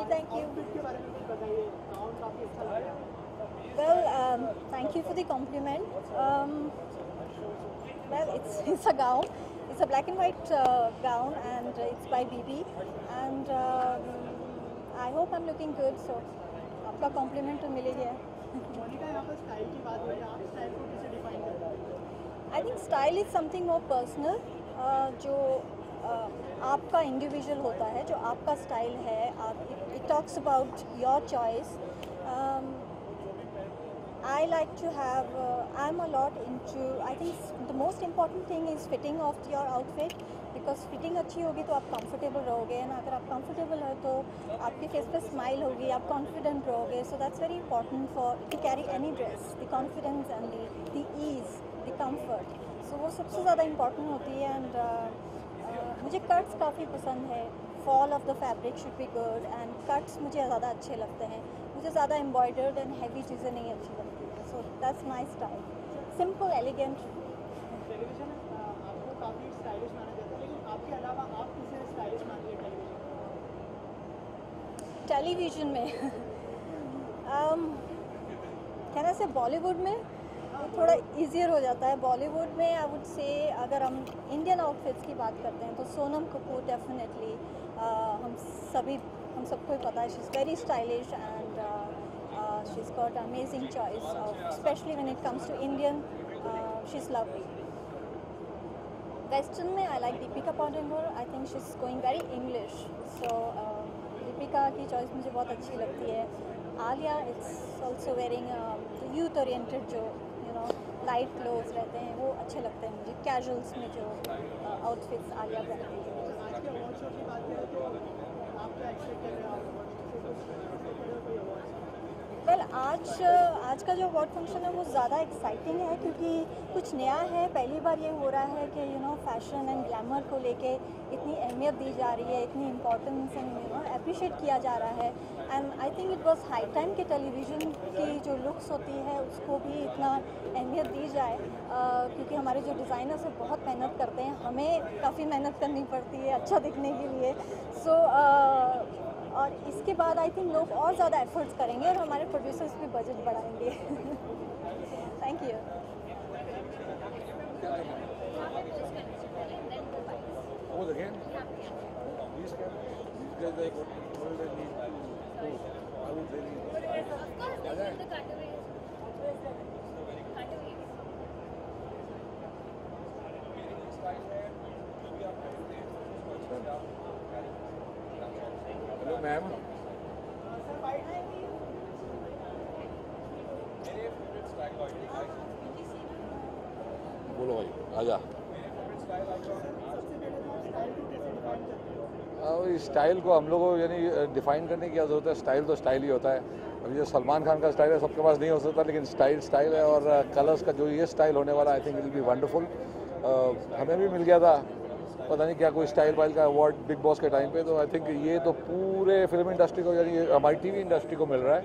Thank you. Well, thank you for the compliment. Well, it's a gown. It's a black and white gown, and it's by BB. And I hope I'm looking good. So, आपका compliment तो मिल ही गया. मोनिका यहाँ पर style की बात हुई है, आप स्टाइल को कैसे डिफाइन करते हैं? I think style is something more personal. जो आपका इंडिविजुअल होता है, जो आपका स्टाइल है, it talks about your choice. I like to have, I'm a lot into, I think the most important thing is fitting of your outfit, because fitting अच्छी होगी तो आप comfortable रहोगे, and अगर आप comfortable है तो आपके face पे smile होगी, आप confident रहोगे. So that's very important for to carry any dress, the confidence and the ease, the comfort. So वो सबसे ज़्यादा important होती है. And मुझे cuts काफ़ी पसंद है. Fall of the fabric should be good, and cuts मुझे ज़्यादा अच्छे लगते हैं. मुझे ज़्यादा embroidered and heavy चीज़ें नहीं अच्छी लगती हैं. So that's my style. Simple, elegant. Television आपको काफ़ी स्टाइलिश माना जाता है, लेकिन आपके अलावा आप किसे स्टाइलिश मानते हैं टेलीविजन में कहना से बॉलीवुड में थोड़ा इजियर हो जाता है. बॉलीवुड में आई वुड से अगर हम इंडियन आउटफिट्स की बात करते हैं तो सोनम कपूर डेफिनेटली. हम सबको ही पता है she is very stylish, and she is got amazing choice of, specially when it comes to Indian, she is lovely. Western में I like Deepika Padukone. I think she is going very English. So Deepika की choice मुझे बहुत अच्छी लगती है. Alia it's also wearing youth oriented, जो light clothes रहते हैं वो अच्छे लगते हैं मुझे. कैजुअल्स में जो आउटफिट्स आलिया पहनती है. आज के अवार्ड शो की बात करें तो आप क्या एक्सपेक्ट कर रहे हैं? वेल, आज का जो अवार्ड फंक्शन है वो ज़्यादा एक्साइटिंग है, क्योंकि कुछ नया है. पहली बार ये हो रहा है कि फैशन एंड ग्लैमर को लेके इतनी अहमियत दी जा रही है, इतनी इम्पोर्टेंस एंड अप्रिशिएट किया जा रहा है. And I think it was high time कि टेलीविज़न की जो लुक्स होती है उसको भी इतना अहमियत दी जाए, क्योंकि हमारे जो डिज़ाइनर्स हैं बहुत मेहनत करते हैं. हमें काफ़ी मेहनत करनी पड़ती है अच्छा दिखने के लिए. सो और इसके बाद आई थिंक लोग और ज़्यादा एफर्ट्स करेंगे और हमारे प्रोड्यूसर्स भी बजट बढ़ाएंगे. Thank you. Hello ma'am. बोलो भाई, आजा. स्टाइल को हम लोगों को यानी डिफाइन करने की क्या ज़रूरत है. स्टाइल तो स्टाइल ही होता है. अभी जो सलमान खान का स्टाइल है सबके पास नहीं हो सकता, लेकिन स्टाइल है. और कलर्स का जो ये स्टाइल होने वाला I think it will be wonderful. हमें भी मिल गया था पता नहीं क्या कोई स्टाइल वाइल का अवार्ड बिग बॉस के टाइम पे, तो आई थिंक ये तो पूरे फिल्म इंडस्ट्री को यानी हमारी टीवी इंडस्ट्री को मिल रहा है.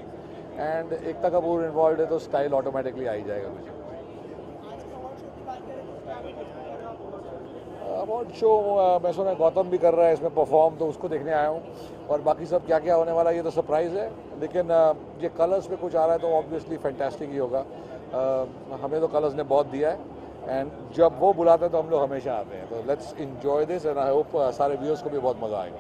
एंड एकता कपूर इन्वॉल्व है तो स्टाइल ऑटोमेटिकली आ ही जाएगा मुझे. अवार्ड शो मैं सुना गौतम भी कर रहा है इसमें परफॉर्म, तो उसको देखने आया हूँ. और बाकी सब क्या क्या होने वाला है ये तो सरप्राइज़ है, लेकिन ये कलर्स पे कुछ आ रहा है तो ऑब्वियसली फैंटास्टिक ही होगा. हमें तो कलर्स ने बहुत दिया है, एंड जब वो बुलाते हैं तो हम लोग हमेशा आते हैं. तो let's enjoy this, and I hope सारे व्यूअर्स को भी बहुत मज़ा आएगा.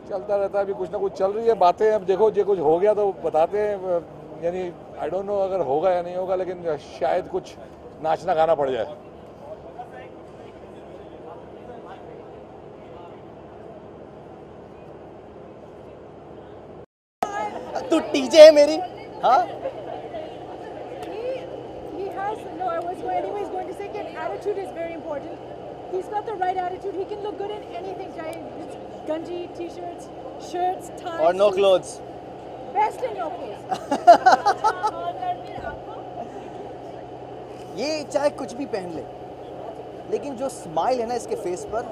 चलता रहता है, अभी कुछ ना कुछ चल रही है बातें. अब देखो जो कुछ हो गया तो बताते हैं. यानी आई डोंट नो अगर होगा या नहीं होगा, लेकिन शायद कुछ नाचना गाना पड़ जाए. तू टीजे है मेरी. हाँ, Anyway, he's going to say that attitude is very important. He's got the right attitude. He can look good in anything, चाहे गंजी, t-shirts, shirts, ties. और no clothes. Best in your case. ये चाहे कुछ भी पहन ले, लेकिन जो स्माइल है ना इसके फेस पर,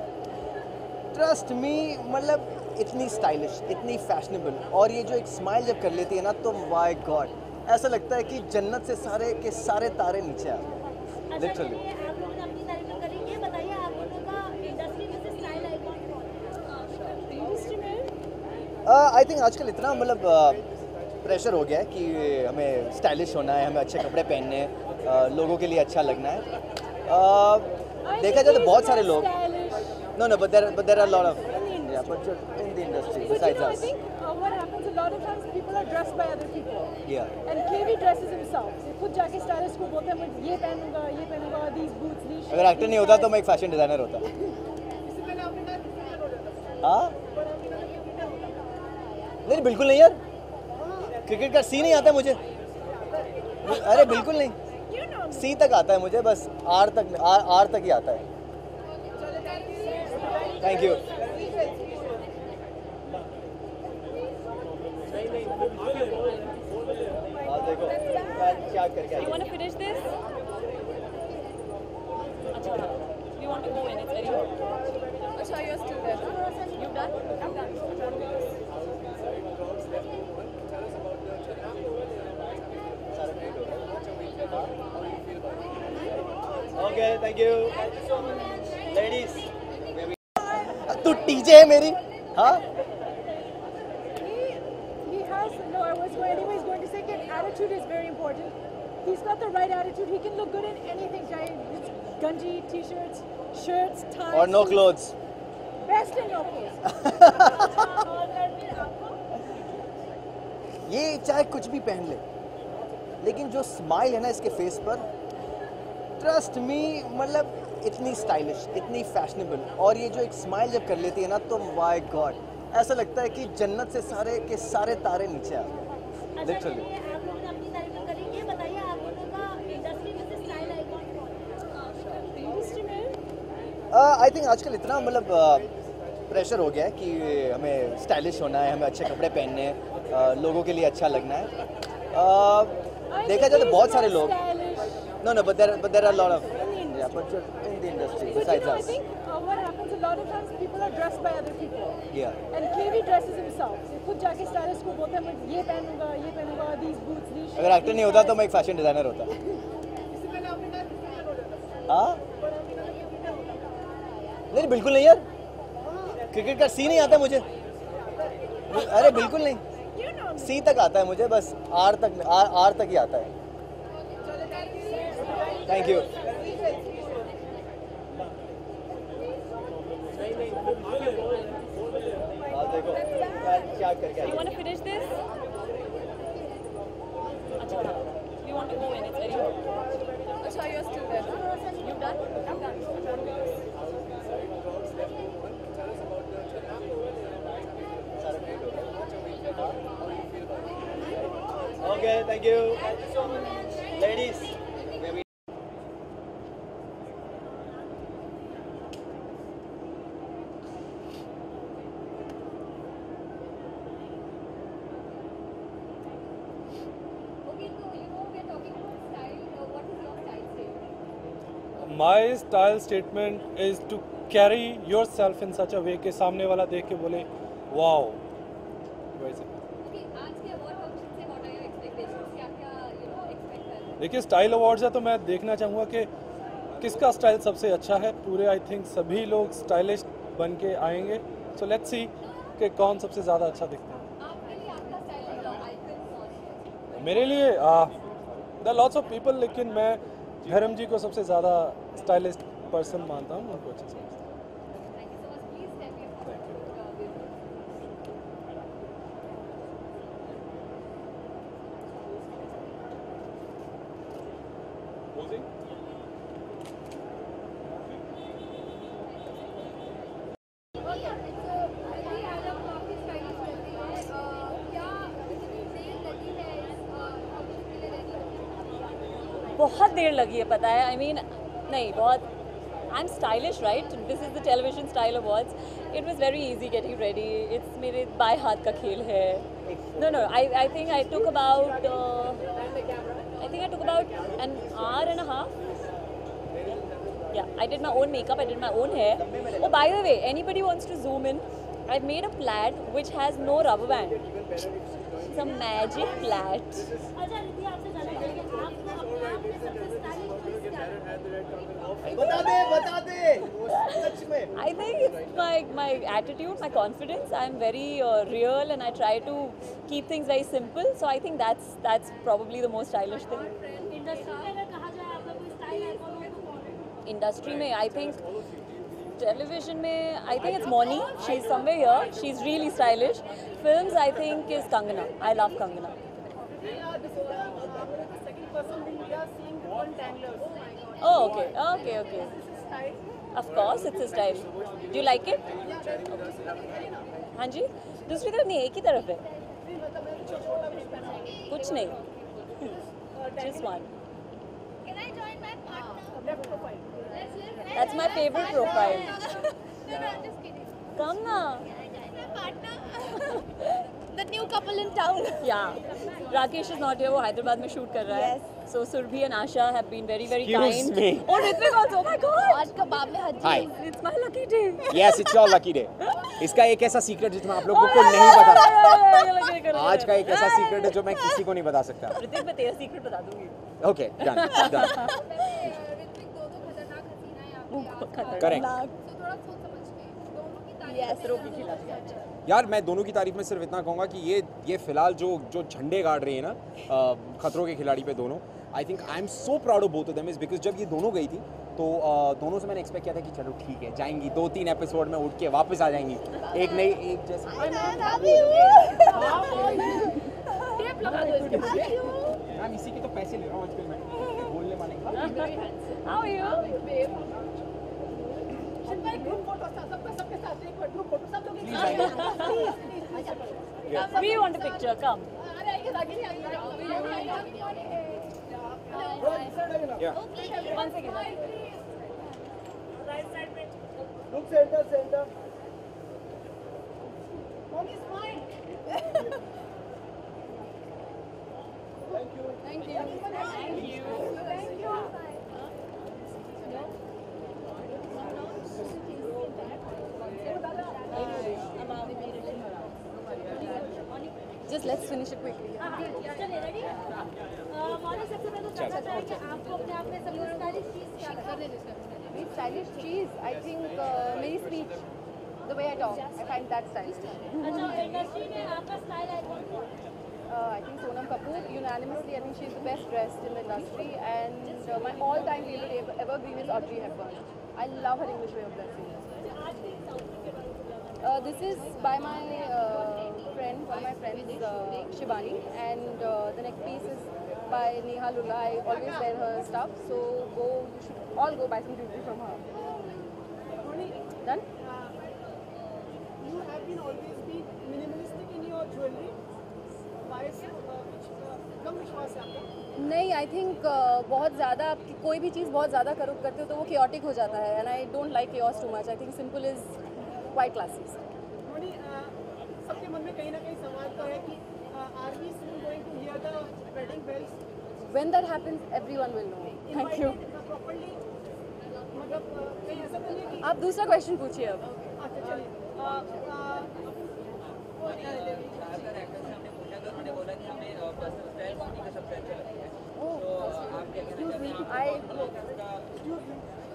ट्रस्ट मी, मतलब इतनी स्टाइलिश, इतनी फैशनेबल. और ये जो एक स्माइल जब कर लेती है ना तो माय गॉड, ऐसा लगता है कि जन्नत से सारे के सारे तारे नीचे आ गए. लिटरली. आप लोगों ने अपनी तारीफ करी, ये बताइए आप लोगों का इंडस्ट्री में से स्टाइल आइकॉन कौन है? इंडस्ट्री में आई थिंक आजकल इतना मतलब प्रेशर हो गया है कि हमें स्टाइलिश होना है, हमें अच्छे कपड़े पहनने हैं, लोगों के लिए अच्छा लगना है। देखा जाए तो बहुत सारे लोग no but there are a lot of yeah but in the industry besides I us think what happens a lot of times people are dressed by other people. yeah And KV dresses himself. He खुद जाके stylist को बोलते हैं मैं ये पहनूंगा, these boots, these. अगर actor नहीं होता तो मैं एक फैशन डिजाइनर होता। हाँ नहीं बिल्कुल नहीं यार, क्रिकेट का सी नहीं आता मुझे, अरे बिल्कुल नहीं, सी तक आता है मुझे, बस आर तक ही आता है। Thank you. देखो क्या करके You want to finish this? Acha, you want to go in? It's very hot. Acha, you're still there. Huh? You done? I'm done. Okay thank you ladies. तू टीजे है मेरी। हाँ He has no. I was going anyways going to say that attitude is very important. He's got the right attitude. He can look good in anything. It's gunji, t-shirts, shirts, ties. और no clothes. Best in your clothes. ये चाहे कुछ भी पहन ले, लेकिन जो smile है ना इसके फेस पर, ट्रस्ट मी, मतलब इतनी स्टाइलिश, इतनी फैशनेबल, और ये जो एक स्माइल जब कर लेती है ना तो माय गॉड ऐसा लगता है कि जन्नत से सारे के सारे तारे नीचे आ गए लिटरली। आप लोगों ने अपनी तारीफ करी, ये बताइए आप लोगों का इंडस्ट्री में से स्टाइल आइकॉन कौन है? Industry में आई थिंक आजकल इतना मतलब प्रेशर हो गया है कि हमें स्टाइलिश होना है, हमें अच्छे कपड़े पहनने हैं, लोगों के लिए अच्छा लगना है। देखा जाए तो बहुत सारे लोग no but there are a lot of yeah but in the industry besides I us think what happens a lot of times people are dressed by other people. yeah And KV dresses himself. He खुद जाके stylist को बोलते हैं मैं ये पहनूंगा, these boots, these. अगर actor नहीं होता तो मैं एक फैशन डिजाइनर होता। हाँ नहीं बिल्कुल नहीं यार, क्रिकेट का सी नहीं आता मुझे, अरे बिल्कुल नहीं, सी तक आता है मुझे, बस आर तक ही आता है। Thank you. देखो क्या करके You want to finish this? Acha, you want to go in? It's very hot. Acha, you're still there. Huh? You done? I'm done. Okay thank you ladies. Okay, so you know we are talking about style. What is your style statement? My style statement is to carry yourself in such a way कि सामने वाला देख के बोले wow वैसे। Okay, आज के award function से what are your expectations? क्या expect कर रहे हैं? देखिए स्टाइल अवार्ड्स है तो मैं देखना चाहूँगा कि किसका स्टाइल सबसे अच्छा है। पूरे आई थिंक सभी लोग स्टाइलिश बन के आएंगे, सो लेट्स सी कि कौन सबसे ज़्यादा अच्छा दिखता है। आपके लिए आपका स्टाइल आइकन कौन है? मेरे लिए द लॉट्स ऑफ पीपल, लेकिन मैं धर्म जी को सबसे ज़्यादा स्टाइलिश पर्सन मानता हूँ, उनको अच्छा समझता हूँ। Thank you so much. Please tell me about business. बहुत देर लगी है पता है, आई मीन नहीं बहुत, I am stylish right, this is the television style awards, it was very easy getting ready, it's मेरे बाय हाथ का खेल है। No I think I took about an hour and a half. Yeah, I did my own makeup, I did my own hair. Oh, by the way, anybody wants to zoom in, I've made a plaid which has no rubber band. It's a magic plaid. अच्छा रिद्धि, आपसे जानना चाहेंगे आपको अपने आप में सबसे stylish चीज क्या है? बता दे सच में। I think it's my attitude, my confidence. I'm very real, and I try to keep things very simple. So I think that's probably the most stylish thing. Industry में अगर कहा जाए आपका कोई स्टाइल आइकॉन हो तो कौन है? Industry में, I think television में, I think it's Moni. She's somewhere here. She's really stylish. Films, I think is Kangana. I love Kangana. This is the second person we are seeing on Tanglers. Oh, okay. This is style. Of course, it's a style. Do you like it? हाँ जी, दूसरी तरफ नहीं, एक ही तरफ है. कुछ नहीं. Just one. Can I join my partner? Left profile. That's my favorite profile. No, just kidding. Come na. My partner. The new couple in town. Yeah. Rakesh is not here. वो हैदराबाद में शूट कर रहा है. Yes. So Surbhi and Asha have been very Excuse kind. me. Oh, Ritvik also. Oh my God. आज कबाब में हज Hi. It's my lucky day. Yes, it's your lucky day. इसका एक ऐसा सीक्रेट जिसमें आप लोगों को नहीं पता. आज का एक ऐसा सीक्रेट है जो मैं किसी को नहीं बता सकता. ऋतिक मैं तेरा सीक्रेट बता दूंगी. Okay, done. ऋतिक दो खतरनाक हसीना है आपकी Correct. तो थोड़ा सोच समझ के दोनों की तारीफ खतरों की खिलाड़ी. यार मैं दोनों की तारीफ में सिर्फ इतना कहूँगा कि ये फिलहाल जो झंडे गाड़ रही है ना खतरों के खिलाड़ी पे दोनों, आई think I am so proud of both of them is because जब ये दोनों गई थी तो दोनों से मैंने एक्सपेक्ट किया था कि चलो ठीक है जाएंगी 2-3 एपिसोड में उठ के वापस आ जाएंगी एक नई एक जैसी. टेप लगा दो इसके मैम इसी के तो पैसे ले रहा हूँ आजकल मैं बोलने वाले. How are you? भाई ग्रुप फोटो सबके साथ एक ग्रुप फोटो सब लोग एक साथ. We want a picture. Come. अरे आइए आगे नहीं आइए. Yeah. One second. Right side में. Look center. Mom is mine. Thank you. Just let's finish it quickly. चलिए रेडी मॉर्निंग सबसे पहले तो जानना चाहेंगे आपको अपने आप में सबसे स्टाइलिश चीज क्या लगता है? Stylish cheese, I think मेरी speech, the way I talk, I find that stylish. अच्छा इंडस्ट्री में आपका स्टाइल आइकॉन कौन है? I think Sonam Kapoor, unanimously, I think she's the best dressed in the industry, and my all-time favorite evergreen is Audrey Hepburn. I love her English way of dressing. This is by my friend, one of my friends, Shivani, and the next piece is by Neha Lulla. I always wear her stuff, so you should all go buy some jewelry from her. Done? You have been always been minimalistic in your jewelry. Why is कम विश्वास है आपका? नहीं, I think बहुत ज़्यादा आप कोई भी चीज़ बहुत ज़्यादा करते हो तो वो chaotic हो जाता है, and I don't like chaos too much. I think simple is quite classy. Dhoni सबके मन में कहीं ना कहीं सवाल तो है कि are we soon going to hear the wedding bells? When that happens, everyone will know. Thank you. Properly मतलब कहीं ऐसा तो नहीं है कि आप दूसरा क्वेश्चन पूछिए अब. अच्छा चलिए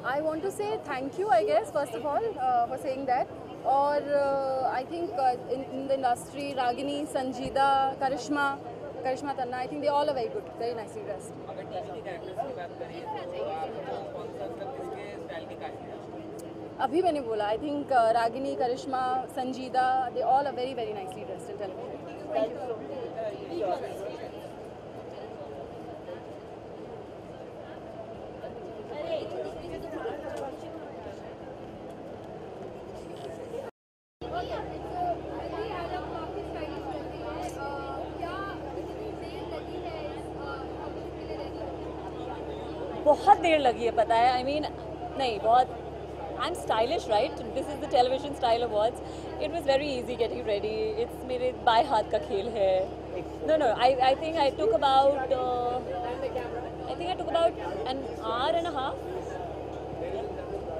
I want to say thank you, I guess, first of all, for saying that. Or I think in the industry, Ragini, Sanjeeda, Karishma Tanna, I think they all are very good, very nicely dressed. अभी मैंने बोला, I think Ragini, Karishma, Sanjeeda, they all are very, very nicely dressed in television. Thank you so much. बहुत देर लगी है पता है. I mean नहीं बहुत. I'm stylish, right? This is the television style awards. It was very easy getting ready. It's मेरे by हाथ का खेल है. No. I think I took about an hour and a half.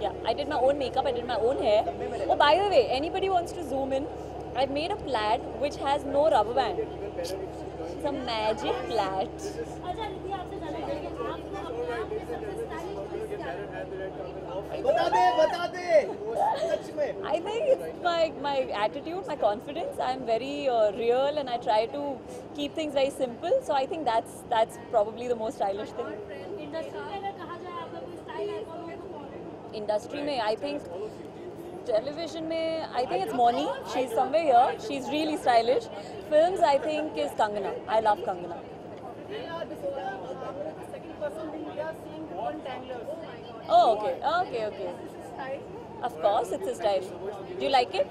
Yeah, I did my own makeup. I did my own hair. Oh, by the way, anybody wants to zoom in? I've made a plaid which has no rubber band. It's a magic plaid. अच्छा रिद्धि आपसे जानना चाहेंगे आपको अपने आप में सबसे stylish चीज क्या लगता है? बता दे I think it's my attitude, my confidence. I'm very real, and I try to keep things very simple. So I think that's probably the most stylish thing. Industry में अगर कहा जाए आपका कोई स्टाइल आइकॉन हो तो Industry में, I think television में, I think it's Moni. She's somewhere here. She's really stylish. Films, I think is Kangana. I love Kangana. This is the second person we are seeing one tanglers. Oh, okay. This is style. Of course, it's a style. Do you like it?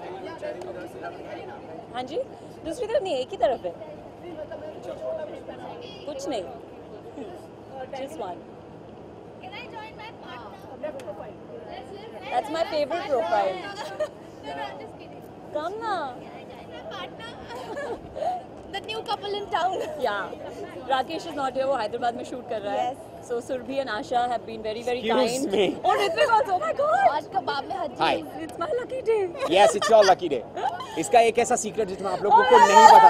हाँ जी, दूसरी तरफ नहीं, एक ही तरफ है. कुछ नहीं. Just one. Can I join my partner? Left profile. That's my favorite profile. No, I'm just kidding. Come na. My partner. The new couple in town. Yeah. Rakesh is not here. वो हैदराबाद में shoot कर रहा है. Yes. So Surbhi and Asha have been very Excuse kind. me. Oh, Ritvik also. Oh my God. आज कबाब में Hajji. Hi. It's my lucky day. Yes, it's your lucky day. इसका एक ऐसा सीक्रेट जिसमें आप लोगों को नहीं पता.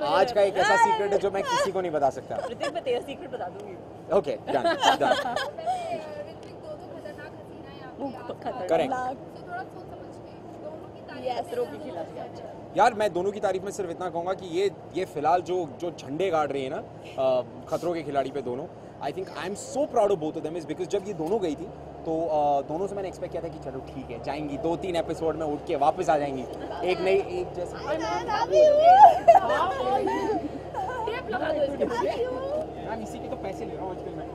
आज का एक ऐसा सीक्रेट है जो मैं किसी को नहीं बता सकता. ऋतिक मैं तेरा सीक्रेट बता दूंगी. Okay, done. ऋत्विक दो खतरनाक हसीना है आपकी. Correct. तो थोड़ा सोच समझ के दोनों की तारीफ Yes, रोकी खिला दिया. अच्छा. यार मैं दोनों की तारीफ में सिर्फ इतना कहूँगा कि ये फिलहाल जो झंडे गाड़ रहे हैं ना खतरों के खिलाड़ी पे दोनों, आई think I am so proud of both of them is because जब ये दोनों गई थी तो दोनों से मैंने एक्सपेक्ट किया था कि चलो ठीक है जाएंगी 2-3 एपिसोड में उठ के वापस आ जाएंगी एक नई एक जैसी. मैम इसी के तो पैसे ले रहा हूँ आजकल मैं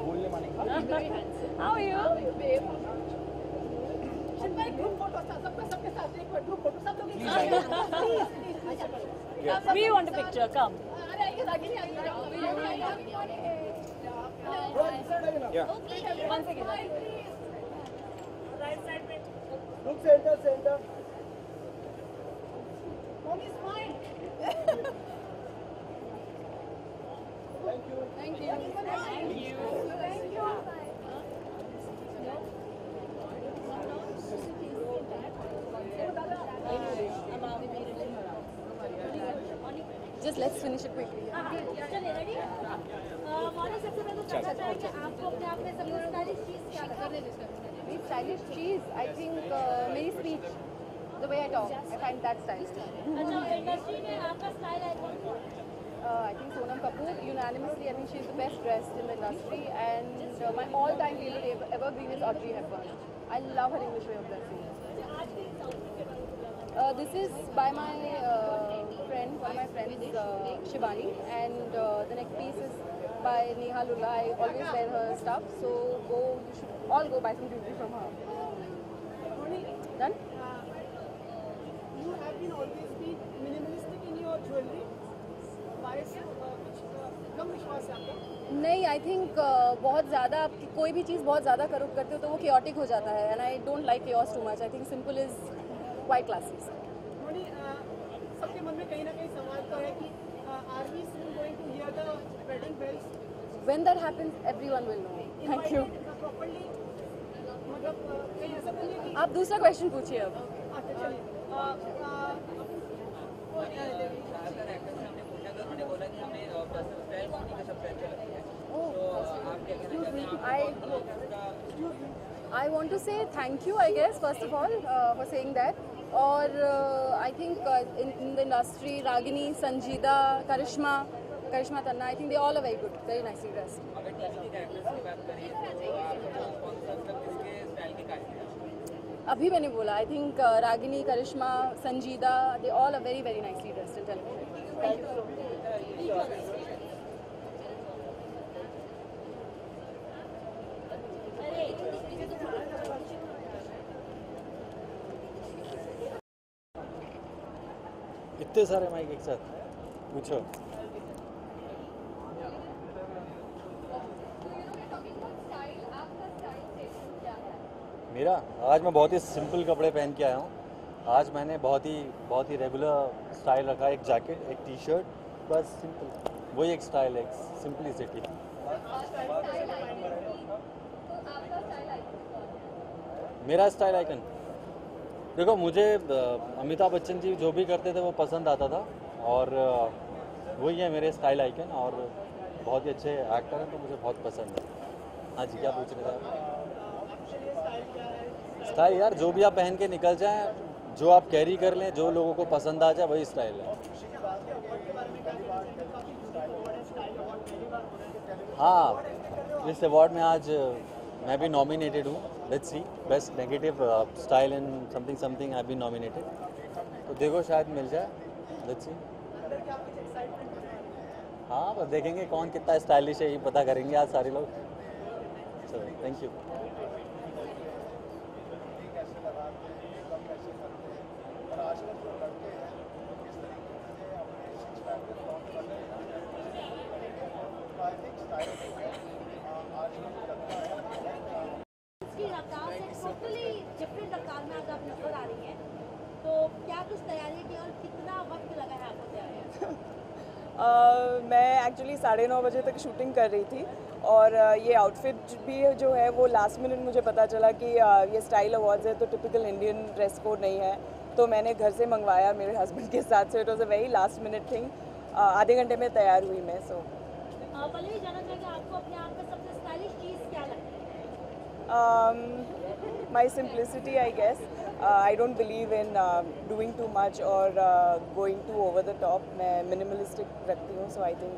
बोलने वाले. How are you? Group photo सबके साथ एक बार ग्रुप फोटो सब लोग We want a picture. Come. Yeah. One second. Look center. Mom is fine. Thank you. Just let's finish it quickly. चलिए रेडी. मॉडल सबसे पहले तो पूछना चाहे कि आपको अपने आप में सबसे स्टाइलिश चीज क्या लगता है? stylish cheese. I think मेरी speech, the way I talk, I find that stylish. अच्छा इंडस्ट्री में आपका स्टाइल आइकॉन कौन है? I think Sonam Kapoor, unanimously, I think she's the best dressed in the industry, and my all-time favorite evergreen is Audrey Hepburn. I love her English way of dressing. This is by my friend, one of my friends, Shivani, and the next piece is by Neha Lulla. I always wear her stuff, so you should all go buy some jewelry from her. Done? You have been always been minimalistic in your jewelry. Why so? कम विश्वास है आपका? नहीं, I think बहुत ज़्यादा आप कोई भी चीज़ बहुत ज़्यादा करते हो तो वो chaotic हो जाता है, and I don't like chaos too much. I think simple is quite classy. Mouni, सबके मन में कहीं ना कहीं सवाल तो है कि are we soon going to hear the wedding bells? When that happens, everyone will know. Thank you. Properly, मतलब कहीं ऐसा तो नहीं कि आप दूसरा क्वेश्चन पूछिए अब. अच्छा चलिए. I want to say thank you, I guess, first of all, for saying that. और I think in the industry, Ragini, Sanjeeda, Karishma Tanna, I think they all are very good, very nicely dressed. अभी मैंने बोला, I think Ragini, Karishma, Sanjeeda, they all are very, very nicely dressed in television. Thank you so much. इतने सारे mic एक साथ पूछो. मेरा आज मैं बहुत ही सिंपल कपड़े पहन के आया हूँ. आज मैंने बहुत ही रेगुलर स्टाइल रखा है. एक जैकेट, एक टी शर्ट, बस सिंपल. वही एक स्टाइल है, सिंपलिसिटी. मेरा स्टाइल आइकन देखो, मुझे अमिताभ बच्चन जी जो भी करते थे वो पसंद आता था, और वही है मेरे स्टाइल आइकन. और बहुत ही अच्छे एक्टर हैं तो मुझे बहुत पसंद है. हाँ जी, क्या पूछ रहे थे आप? स्टाइल यार जो भी आप पहन के निकल जाएं, जो आप कैरी कर लें, जो लोगों को पसंद आ जाए वही स्टाइल है। हाँ, इस अवार्ड में आज मैं भी नॉमिनेटेड हूँ। Let's see, best negative style in something something I been nominated, तो देखो शायद मिल जाए। Let's see. हाँ, बस देखेंगे कौन कितना स्टाइलिश है, ये पता करेंगे आज सारे लोग। चलो, थैंक यू। इसकी रफ्तार से टोटली डिफरेंट रफ्तार में आज आप नजर आ रही हैं, तो क्या कुछ तैयारी की और कितना वक्त लगा है आपको तैयारी? मैं एक्चुअली 9:30 बजे तक शूटिंग कर रही थी और ये आउटफिट भी जो है वो लास्ट मिनट मुझे पता चला कि ये स्टाइल अवार्ड्स है तो टिपिकल इंडियन ड्रेस कोड नहीं है, तो मैंने घर से मंगवाया मेरे हस्बैंड के साथ। So it was a very last minute thing. आधे घंटे में तैयार हुई मैं। सो पहले ही जानना चाहिए आपको अपने आप में सबसे स्टाइलिश चीज़ क्या लगती है? My simplicity I guess. I don't believe in doing too much or going too over the top. मैं minimalistic रखती हूँ, so I think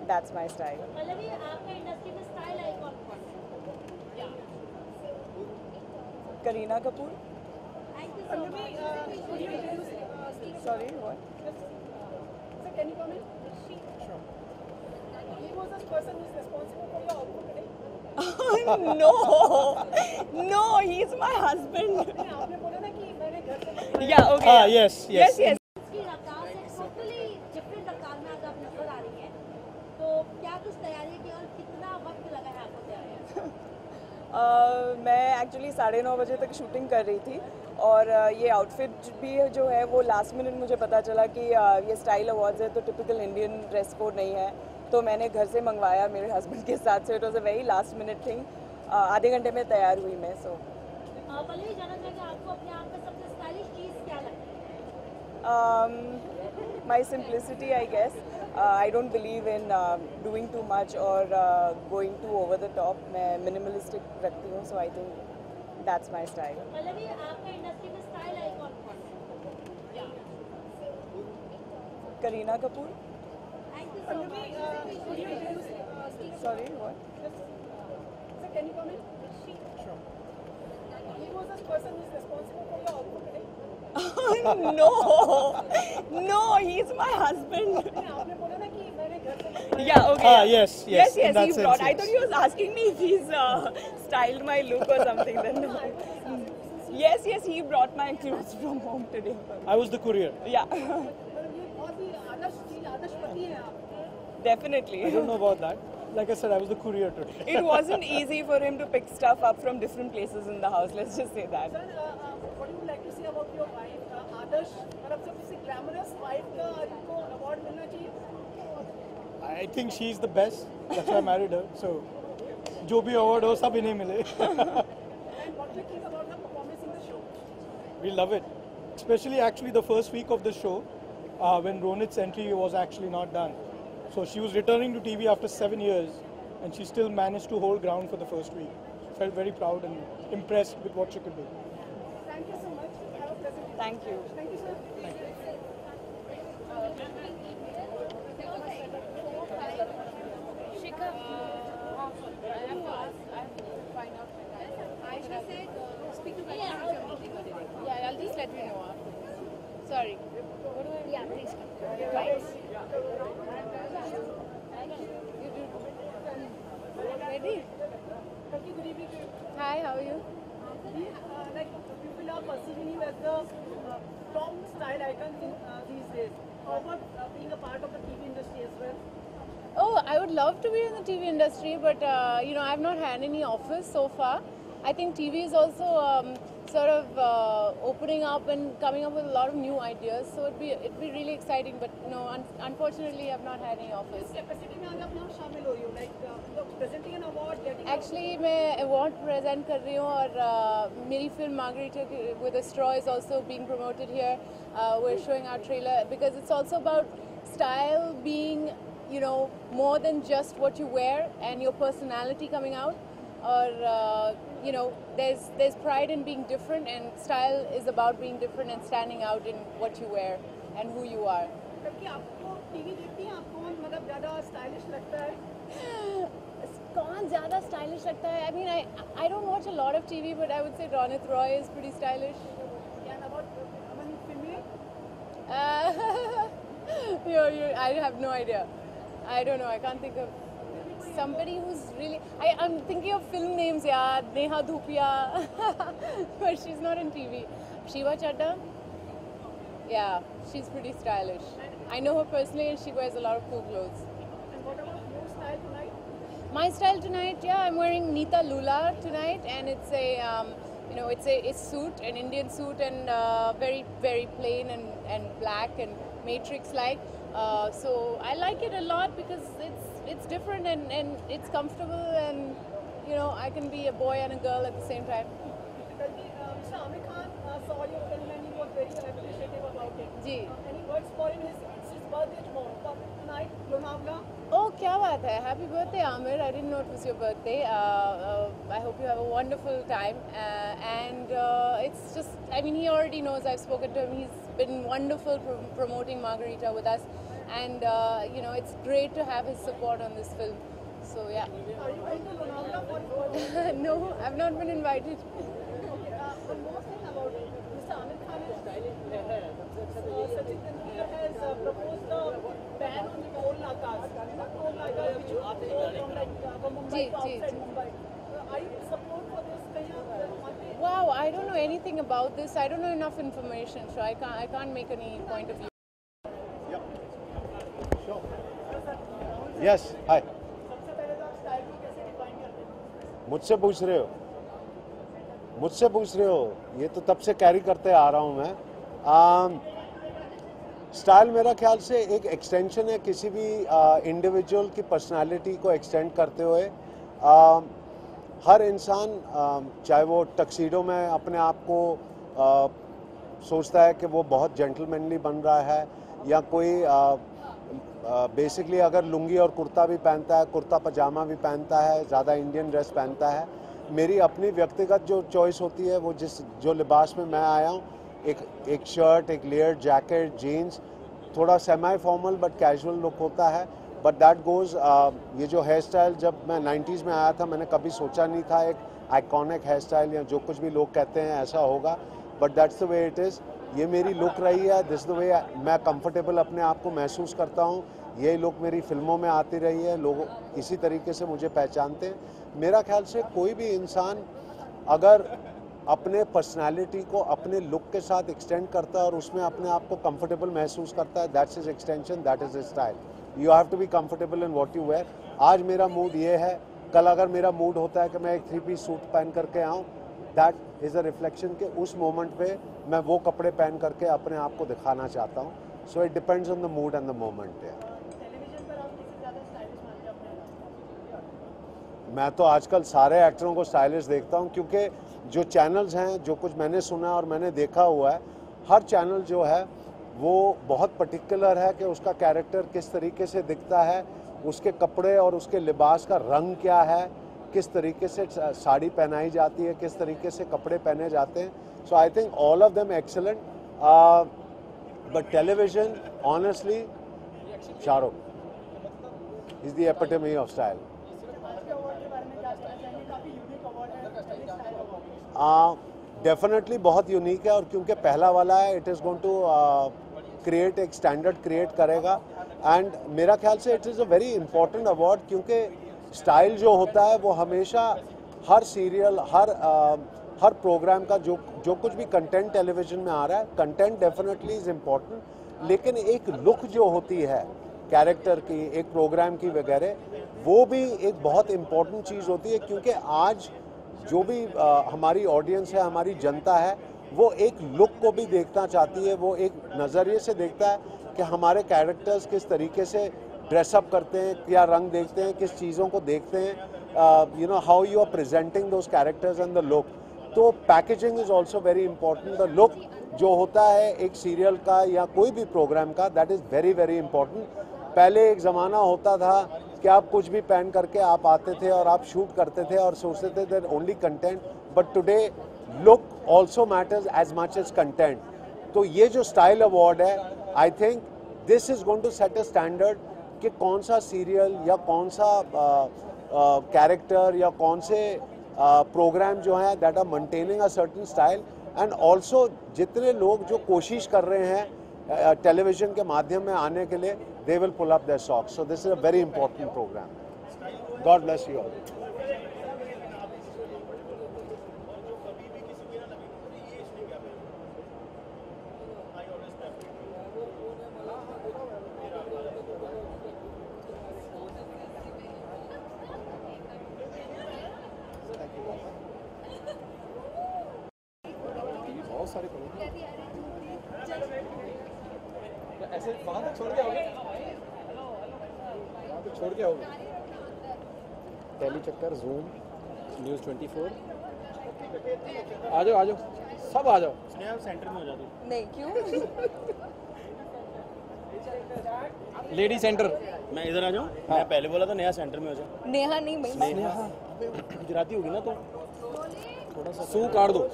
that's my style. मतलब ये आपका इंडस्ट्री में स्टाइल आइकॉन कौन है? Kareena Kapoor. Thank you so much. Could you introduce Sorry, what? Sir, can you comment? Sure. He was the person who is responsible for your outfit today. No, no, he's my husband. नहीं, आपने बोला ना कि मैंने घर से Yeah, okay. yes. Yes, yes. इसकी रफ्तार से टोटली डिफरेंट रफ्तार में आज आप नजर आ रही हैं, तो क्या कुछ तैयारी की और कितना वक्त लगा है आपको तैयारी? मैं एक्चुअली 9:30 बजे तक शूटिंग कर रही थी और ये आउटफिट भी जो है वो लास्ट मिनट मुझे पता चला कि ये स्टाइल अवार्ड्स है तो टिपिकल इंडियन ड्रेस कोड नहीं है, तो मैंने घर से मंगवाया मेरे हस्बैंड के साथ। So it was a very last minute thing. आधे घंटे में तैयार हुई मैं। सो पहले ही जानना चाहिए आपको अपने आप में सबसे स्टाइलिश चीज़ क्या लगती है? My simplicity I guess. I don't believe in doing too much or going too over the top. मैं minimalistic रखती हूँ, so I think that's my style. मतलब ये आपका इंडस्ट्री में स्टाइल आइकॉन कौन है? Kareena Kapoor. Thank you so much. could you introduce Sorry, what? Sir, can you comment? Sure. He was the person who is responsible for your outfit today. No, no, he's my husband. नहीं, आपने बोला ना कि मैंने घर से Yeah, okay. yes, Yes, in yes, that he sense, brought. I yes. thought he was asking me if he's styled my look or something. Then no. Yes, yes, he brought my clothes from home today. I was the courier. Yeah, मतलब ये बहुत ही आदर्श चीज, आदर्श पति हैं आप। definitely. I don't know about that. Like I said, I was the courier today. It wasn't easy for him to pick stuff up from different places in the house. Let's just say that. Sir, what do you like to say about your wife? आदर्श मतलब सबसे glamorous wife का आपको award मिलना चाहिए। I think she's the best. That's why I married her. So, जो भी award हो सब इन्हें मिले. And what do you think about her performance in the show? We love it. Especially actually the first week of the show, when Ronit's entry was actually not done. So she was returning to TV after 7 years, and she still managed to hold ground for the first week. Felt very proud and impressed with what she could do. Thank you so much. Have a pleasant day. Thank you. Thank you, sir. Shikha, I have to ask, I have to find out. Aisha said, speak to me. Yeah, I'll just let you know after. Sorry. What do I? Yeah, please. Right. You do. Ready? Good evening to you. Hi, how are you? Like people are perceiving you as the top style icons in these days. How about being a part of the TV industry as well? Oh, I would love to be in the TV industry, but you know, I've not had any offers so far. I think TV is also sort of opening up and coming up with a lot of new ideas. So it'd be really exciting. But no, unfortunately, I've not had any offers. Capacity में आज आप यहाँ शामिल हो रही हो, like presenting an award, getting. Actually, मैं award present कर रही हूँ और मेरी film Margarita with a Straw is also being promoted here. We're showing our trailer because it's also about style being, you know, more than just what you wear and your personality coming out. or you know, there's pride in being different, and style is about being different and standing out in what you wear and who you are. कि आपको TV देखती हैं, आपको मतलब ज़्यादा stylish लगता है? कौन ज़्यादा स्टाइलिश लगता है? I mean, I don't watch a lot of TV, but I would say Ronit Roy is pretty stylish. And about among female? I have no idea. I don't know. I can't think of somebody who's really. I'm thinking of film names. Yeah, Neha Dhupia, but she's not in TV. Shiva Chadda. Yeah, she's pretty stylish. I know her personally, and she wears a lot of cool clothes. And what about your style tonight? My style tonight, yeah, I'm wearing Neeta Lula tonight, and it's a, you know, it's a suit, an Indian suit, and very, very plain and black and matrix-like. So I like it a lot because it's different and it's comfortable, and you know, I can be a boy and a girl at the same time. Mr. Amir Khan saw your film and he was very appreciative about it. Ji. Any words for him? It's his birthday tomorrow. Tonight, Lonavala. Oh, क्या बात है! Happy birthday, Amir. I didn't know it was your birthday. I hope you have a wonderful time. And it's just, I mean, he already knows. I've spoken to him. He's been wonderful promoting Margarita with us. And, you know, it's great to have his support on this film. So, yeah. Are you going to Lonavala for his birthday? No, I've not been invited. One more thing about Mr. Amir Khan is Sachin Tendulkar has proposed a ban on the toll nakas. Toll nakas which you go from like from Mumbai to outside Mumbai. Are you in support for this? Wow, I don't know anything about this. I don't know enough information, so I can't make any point of view. Yep. Sure. Yes. Hi. सबसे पहले तो आप style को कैसे define करते हैं? मुझसे पूछ रहे हो, ये तो तब से कैरी करते आ रहा हूँ मैं। स्टाइल मेरा ख्याल से एक एक्सटेंशन है किसी भी इंडिविजुअल की पर्सनालिटी को एक्सटेंड करते हुए। हर इंसान चाहे वो टक्सीडो में अपने आप को सोचता है कि वो बहुत जेंटलमैनली बन रहा है, या कोई बेसिकली अगर लुंगी और कुर्ता भी पहनता है, कुर्ता पजामा भी पहनता है, ज़्यादा इंडियन ड्रेस पहनता है। मेरी अपनी व्यक्तिगत जो चॉइस होती है वो जो लिबास में मैं आया हूँ, एक शर्ट, एक लेयर्ड जैकेट, जीन्स, थोड़ा semi formal but casual look होता है। बट दैट गोज़, ये जो हेयर स्टाइल जब मैं 90s में आया था, मैंने कभी सोचा नहीं था एक आइकॉनिक हेयर स्टाइल या जो कुछ भी लोग कहते हैं ऐसा होगा, but that's the way it is. ये मेरी लुक रही है, दिस द वे मैं कंफर्टेबल अपने आप को महसूस करता हूँ। यही लुक मेरी फिल्मों में आती रही है, लोग इसी तरीके से मुझे पहचानते हैं। मेरा ख्याल से कोई भी इंसान अगर अपने पर्सनालिटी को अपने लुक के साथ एक्सटेंड करता है और उसमें अपने आप को कंफर्टेबल महसूस करता है, that's his extension, that is his style. You have to be comfortable in what you wear. आज मेरा मूड ये है, कल अगर मेरा मूड होता है कि मैं एक 3-piece सूट पहन करके आऊँ, दैट इज़ अ रिफ्लेक्शन के उस मोमेंट पे मैं वो कपड़े पहन करके अपने आप को दिखाना चाहता हूँ। So it depends on the mood and the moment. मैं तो आजकल सारे एक्टरों को स्टाइलिश देखता हूं, क्योंकि जो चैनल्स हैं, जो कुछ मैंने सुना और मैंने देखा हुआ है, हर चैनल जो है वो बहुत पर्टिकुलर है कि उसका कैरेक्टर किस तरीके से दिखता है, उसके कपड़े और उसके लिबास का रंग क्या है, किस तरीके से साड़ी पहनाई जाती है, किस तरीके से कपड़े पहने जाते हैं। So I think all of them excellent, but television honestly Shahrukh is the epitome of style. Definitely बहुत यूनिक है, और क्योंकि पहला वाला है, it is going to create एक स्टैंडर्ड क्रिएट करेगा। एंड मेरा ख्याल से it is a very important award, क्योंकि स्टाइल जो होता है वो हमेशा हर सीरियल, हर प्रोग्राम का जो कुछ भी कंटेंट टेलीविज़न में आ रहा है, कंटेंट डेफिनेटली इज़ इम्पॉर्टेंट, लेकिन एक लुक जो होती है कैरेक्टर की, एक प्रोग्राम की वगैरह, वो भी एक बहुत इम्पॉर्टेंट चीज़ होती है। क्योंकि आज जो भी हमारी ऑडियंस है, हमारी जनता है, वो एक लुक को भी देखना चाहती है, वो एक नज़रिए से देखता है कि हमारे कैरेक्टर्स किस तरीके से ड्रेसअप करते हैं, क्या रंग देखते हैं, किस चीज़ों को देखते हैं, you know how you are presenting those characters and the look. तो packaging is also very important. The look जो होता है एक सीरियल का या कोई भी प्रोग्राम का, that is very very important. पहले एक ज़माना होता था कि आप कुछ भी पहन करके आप आते थे और आप शूट करते थे और सोचते थे that only content, but today look also matters as much as content. तो ये जो स्टाइल अवार्ड है, I think this is going to set a standard कि कौन सा सीरियल या कौन सा कैरेक्टर या कौन से प्रोग्राम जो हैं that are maintaining a certain style, and also जितने लोग जो कोशिश कर रहे हैं टेलीविजन के माध्यम में आने के लिए, they will pull up their socks. So this is a very important program. God bless you all. बहुत सारे ऐसे वहाँ तक छोड़ के आओगे, वहाँ तक छोड़ के आओगे। टेली चक्कर, जूम, न्यूज़ 24, आ जाओ सब आ जाओ। स्नेहा सेंटर में हो जाती। नहीं क्यों? Lady centre. मैं इधर आ जाऊँ? मैं पहले बोला था नया सेंटर में हो जाओ। नेहा नहीं, मैं स्नेहा गुजराती होगी ना, तो थोड़ा सा सू काट दो।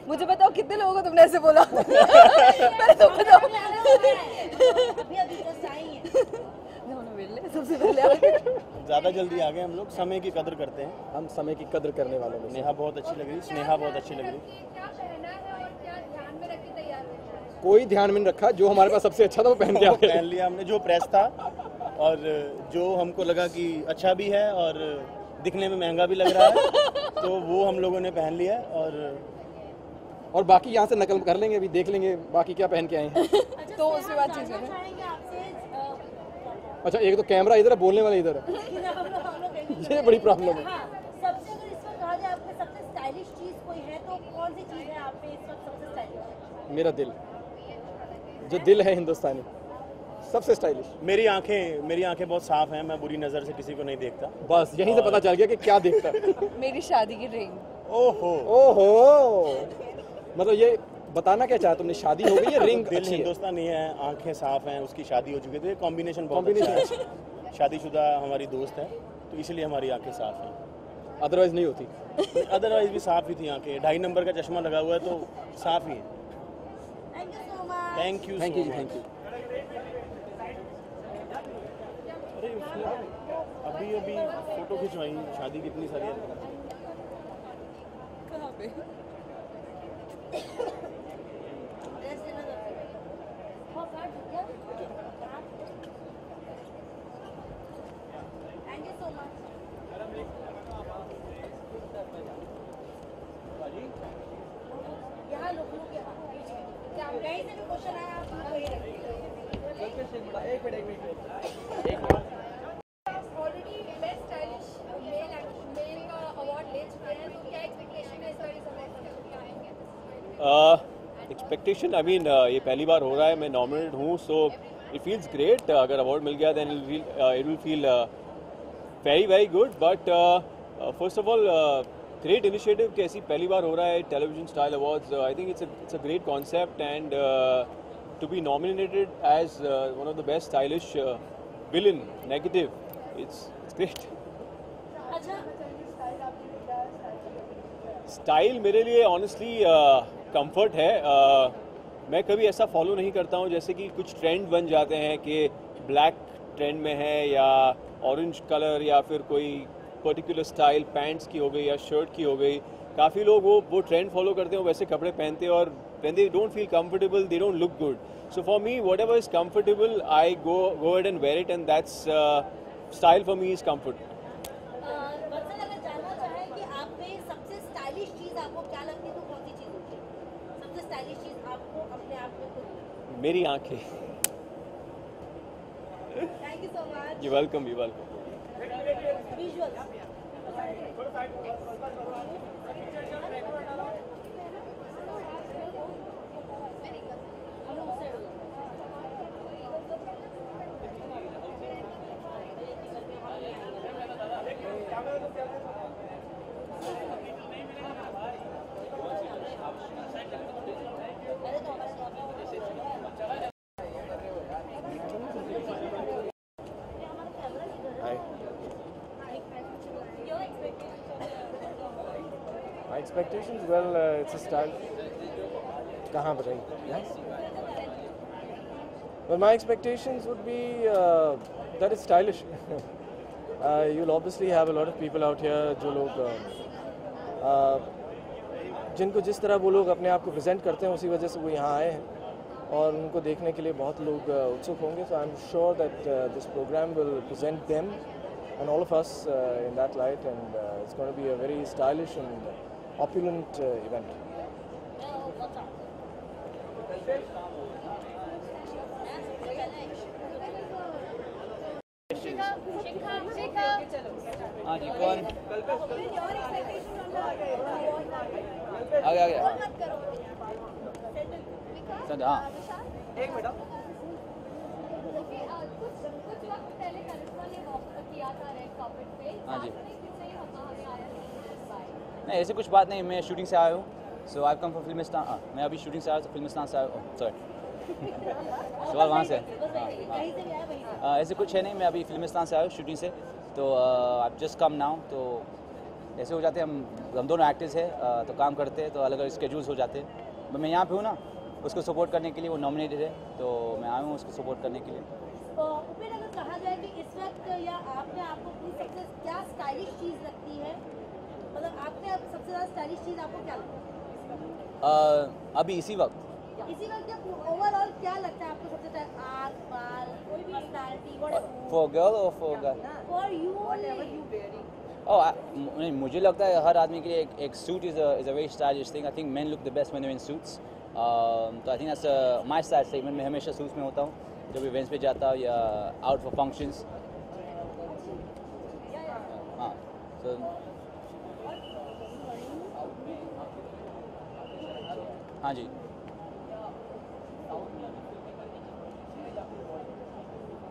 मुझे बताओ कितने लोगों को तुमने ऐसे बोला? पहले तुम बताओ। सबसे पहले ज़्यादा जल्दी आ गए हम लोग, समय की कदर करते हैं। हम समय की कदर करने वालों में। नेहा बहुत अच्छी लग रही, स्नेहा बहुत अच्छी लग रही। कोई ध्यान में नहीं रखा, जो हमारे पास सबसे अच्छा था वो पहन के आ गए। पहन लिया हमने, जो प्रेस था और जो हमको लगा कि अच्छा भी है और दिखने में महंगा भी लग रहा है, तो वो हम लोगों ने पहन लिया। और बाकी यहाँ से नकल कर लेंगे, अभी देख लेंगे बाकी क्या पहन के आए हैं। तो उसके बाद चीज़ करें। अच्छा, एक तो कैमरा इधर है, बोलने वाला इधर है। ये बड़ी प्रॉब्लम है। सबसे अगर इस वक्त कहा जाए आप में सबसे स्टाइलिश चीज कोई है तो कौन सी चीज है आप पे इस वक्त सबसे स्टाइलिश? मेरा दिल, जो दिल है हिंदुस्तानी, सबसे स्टाइलिश। मेरी आंखें बहुत साफ हैं, मैं बुरी नज़र से किसी को नहीं देखता। बस यहीं से पता चल गया कि क्या देखता है। मेरी शादी की रिंग। ओहो मतलब ये बताना क्या चाहा तुमने, शादी हो गई है, रिंग दिल अच्छी है। हिंदुस्तानी है, आंखें साफ हैं, उसकी शादी हो चुकी है, कॉम्बिनेशन बहुत अच्छा है। शादीशुदा हमारी दोस्त है, तो इसलिए हमारी आंखें साफ हैं। अदरवाइज नहीं होती। अदरवाइज भी साफ ही थी आंखें। 2.5 नंबर का चश्मा लगा हुआ है तो साफ ही है। Thank you thank you. अभी फोटो खिंचवाई, शादी कितनी सारी है। कहाँ पे? Thank you so much. यहाँ लोग के यहाँ कहीं से भी क्वेश्चन आया आप वही रखिए। एक minute. Already best stylish male का अवार्ड ले चुके हैं, तो क्या एक्सपेक्टेशन है इस बार इस अवार्ड का, क्या आएंगे? एक्सपेक्टेशन, आई मीन ये पहली बार हो रहा है, मैं नॉमिनेटेड हूँ, सो इट फील्स ग्रेट। अगर अवार्ड मिल गया then it will feel very very good. But first of all great initiative कि ऐसी पहली बार हो रहा है television style awards. I think it's a great concept and to be nominated as one of the best stylish villain negative, it's great. Style मेरे लिए honestly comfort है। मैं कभी ऐसा फॉलो नहीं करता हूँ जैसे कि कुछ ट्रेंड बन जाते हैं कि ब्लैक ट्रेंड में है या ऑरेंज कलर या फिर कोई पर्टिकुलर स्टाइल पैंट्स की हो गई या शर्ट की हो गई। काफ़ी लोग वो ट्रेंड फॉलो करते हैं, वैसे कपड़े पहनते हैं और when they don't feel comfortable they don't look good. So for me whatever is comfortable I go ahead and wear it, and that's style for me is comfort. मेरी आंखें। Thank you so much. You're welcome, you're welcome. Expectations, well, it's a style. कहाँ बताइए? Well, my expectations would be that it's stylish. You'll obviously have a lot of people out here जो लोग जिनको जिस तरह वो लोग अपने आप को प्रेजेंट करते हैं उसी वजह से वो यहाँ आए हैं और उनको देखने के लिए बहुत लोग उत्सुक होंगे. So I'm sure that this program will present them and all of us in that light, and it's going to be a very stylish and opulent event. हाँ जी, कौन आ गया सर? हाँ एक मिनट. हाँ जी, नहीं ऐसी कुछ बात नहीं. मैं शूटिंग से आया हूँ. सो आई कम फ्रॉम फिल्मिस्तान. मैं अभी शूटिंग से आया हूँ, फिल्मिस्तान से आया हूँ. सॉरी सवाल वहाँ से. ऐसे कुछ है नहीं. मैं अभी फिल्मिस्तान से आया हूँ शूटिंग से. तो आप जस्ट कम नाउ. तो ऐसे हो जाते हैं. हम दोनों एक्टर्स हैं तो काम करते हैं तो अलग अलग स्केड्यूल्स हो जाते हैं. मैं यहाँ पे हूँ ना उसको सपोर्ट करने के लिए. वो नॉमिनेटेड है तो मैं आया हूँ उसको सपोर्ट करने के लिए. उपेंद्र, अगर कहा जाए कि इस वक्त या आपने आपको अपनी सबसे क्या स्टाइलिश चीज़ लगती है, मतलब आपने सबसे ज़्यादा स्टाइलिश चीज़ आपको क्या लगता है अभी इसी वक्त या ओवरऑल क्या लगता है आपको सबसे ज़्यादा? आँख, बाल, कोई भी पर्सनालिटी, फॉर गर्ल और for guy? For you whatever you wearing. नहीं, मुझे लगता है हर आदमी के लिए एक suit is a very stylish thing. I think men look the best when they are in suits. तो I think that's my style statement. मैं हमेशा सूट्स में होता हूँ जब इवेंट्स पे जाता हूँ या आउट फॉर फंक्शंस. हाँ तो हाँ जी.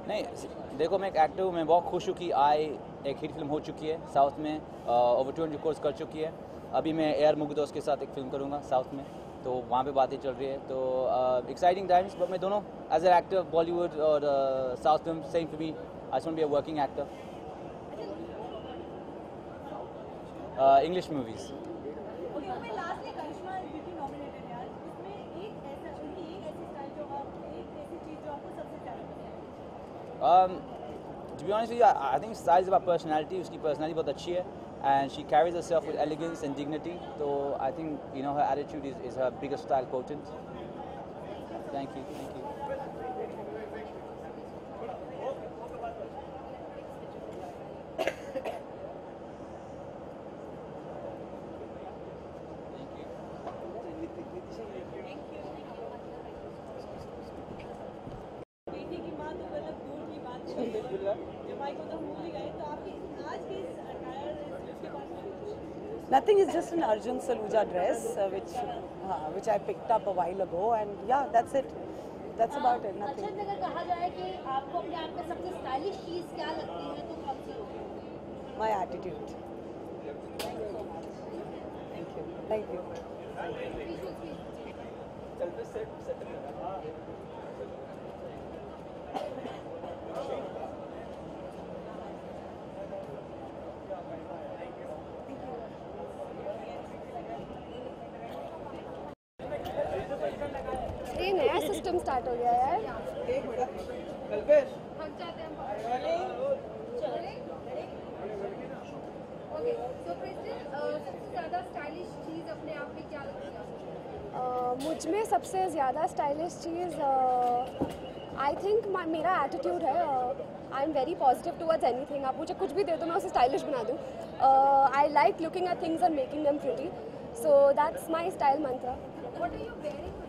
नहीं देखो, मैं एक एक्टर हूँ. मैं बहुत खुश हूँ कि एक हिट फिल्म हो चुकी है साउथ में. ओवर 200 कोर्स कर चुकी है. अभी मैं एयर मुगदोस के साथ एक फिल्म करूँगा साउथ में. तो वहाँ पे बातें चल रही है. तो एक्साइटिंग टाइम्स. बट मैं दोनों एज ए एक्टर बॉलीवुड और south film same for me. I want to be a working actor. English movies. To be honest with you, I think style is about personality. उसकी personality बहुत अच्छी है and she carries herself with elegance and dignity. So I think her attitude is her biggest style quotient. Thank you. Nothing, is just an Arjun Saluja dress which I picked up a while ago, and yeah, that's it. That's about it. Nothing. अच्छा, अगर कहा जाए कि आपको अपने आप में सबसे स्टाइलिश चीज़ क्या लगती है तो कौन सी होगी? My attitude. Thank you. ये नया सिस्टम स्टार्ट हो गया यार. ओके, सो प्रेसिडेंट, सबसे ज़्यादा स्टाइलिश चीज़ अपने आप में क्या लगती है? मुझ में सबसे ज़्यादा स्टाइलिश चीज़ आई थिंक मेरा एटीट्यूड है. I am very positive towards anything. आप मुझे कुछ भी दे दो मैं उसे स्टाइलिश बना दूँ. I like looking at things and making them pretty. So that's my style mantra. What are you wearing today?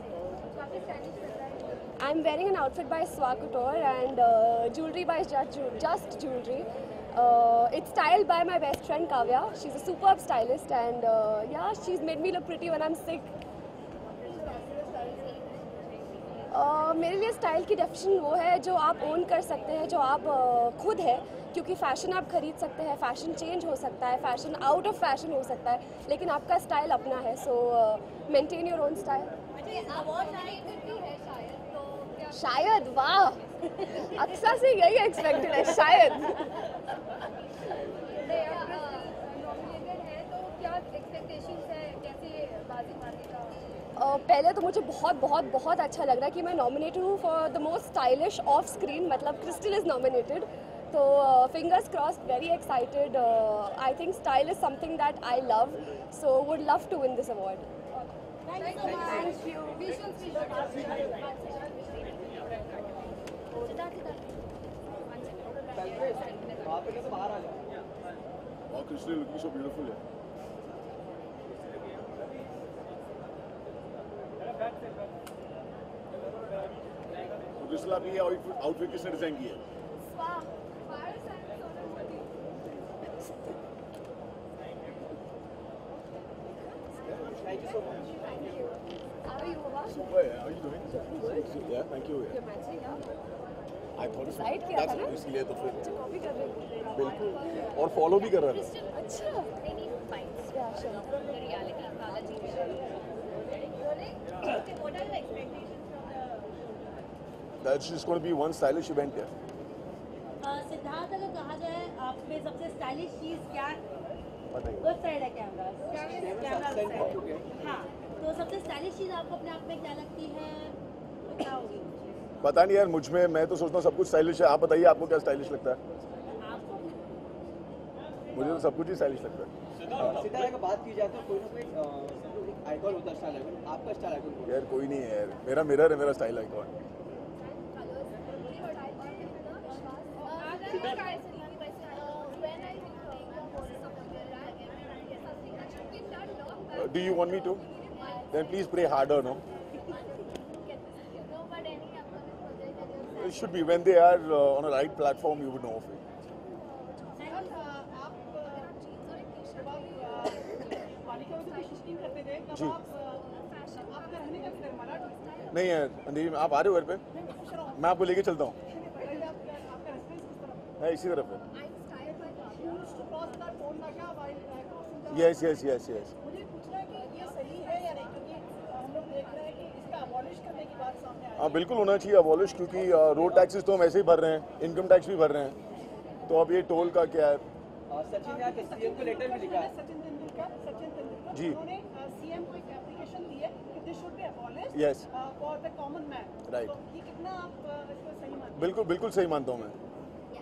काफ़ी स्टाइलिश लग रहा है. I'm wearing an outfit by Swag Couture and jewelry by Just Jewelry. It's styled by my best friend Kavya. She's a superb stylist and yeah, she's made me look pretty when I'm sick. मेरे लिए style की definition वो है जो आप own कर सकते हैं, जो आप खुद है. क्योंकि फ़ैशन आप खरीद सकते हैं, फ़ैशन चेंज हो सकता है, फ़ैशन आउट ऑफ फैशन हो सकता है, लेकिन आपका स्टाइल अपना है. सो मेंटेन योर ओन स्टाइल. शायद. वाह, अक्सर से यही एक्सपेक्टेड है. शायद. नॉमिनेटेड है तो क्या एक्सपेक्टेशंस है? पहले तो मुझे बहुत बहुत बहुत अच्छा लग रहा है कि मैं नॉमिनेटेड हूँ for the most stylish off screen, मतलब क्रिस्टल इज़ नॉमिनेटेड, तो fingers crossed, very excited. I think style is something that I love, so would love to win this award. Wow, Krishna, looking so beautiful. तो कृष्णा, आपने ये outfit किसने design किया? Thank you so much. How are you, Baba? Super. How are you doing? Good. Yeah, thank you. You're matching, yeah? I thought so. Decide किया था ना? इसलिए तो फिर कॉपी कर रहे हो? बिल्कुल, और फॉलो भी कर रहा था. अच्छा. Yeah, sure. The reality, Balaji. What are the expectations from the? That's just going to be one stylish event here. Siddharth, अगर कहा जाए आप में सबसे स्टाइलिश चीज क्या? बताइए. उस साइड है कैमरा. हाँ, तो सबसे स्टाइलिश चीज आपको अपने आप में क्या लगती है? तो क्या होगी? पता नहीं यार, मुझ में, मैं तो सोचता हूँ सब कुछ स्टाइलिश है. आप बताइए, आपको क्या स्टाइलिश लगता है? मुझे तो सब कुछ ही स्टाइलिश लगता है. सीधा अगर बात की जाए तो कोई ना कोई आइकॉन होता है स्टाइल आइकॉन. आपका स्टाइल आइकॉन यार कोई नहीं है यार, मेरा मिरर है मेरा style icon. Do you want me to? Then please pray harder, no? It should be when they are on a right platform, you would know of it. जी. नहीं यार, अंधेरी, आप आ रहे हो घर पे? मैं आपको लेके चलता हूँ. है इसी तरफ है. Yes, yes, yes, yes. मुझे पूछना है कि ये सही है या नहीं, क्योंकि हम लोग देख रहे हैं कि इसका अबॉलिश करने की बात सामने आई है. हाँ बिल्कुल होना चाहिए अबॉलिश, क्योंकि रोड टैक्सेस तो हम ऐसे ही भर रहे हैं, इनकम टैक्स भी भर रहे हैं, तो अब ये टोल का क्या है. सचिन ने सीएम को लेटर भी लिखा है. सचिन तेंदुलकर जी. उन्होंने सीएम को एक एप्लीकेशन दी है कि this should be abolished Yes. For the common man. Right. तो ये कितना आप इसको सही मानते हैं? बिल्कुल बिल्कुल सही मानता हूँ मैं.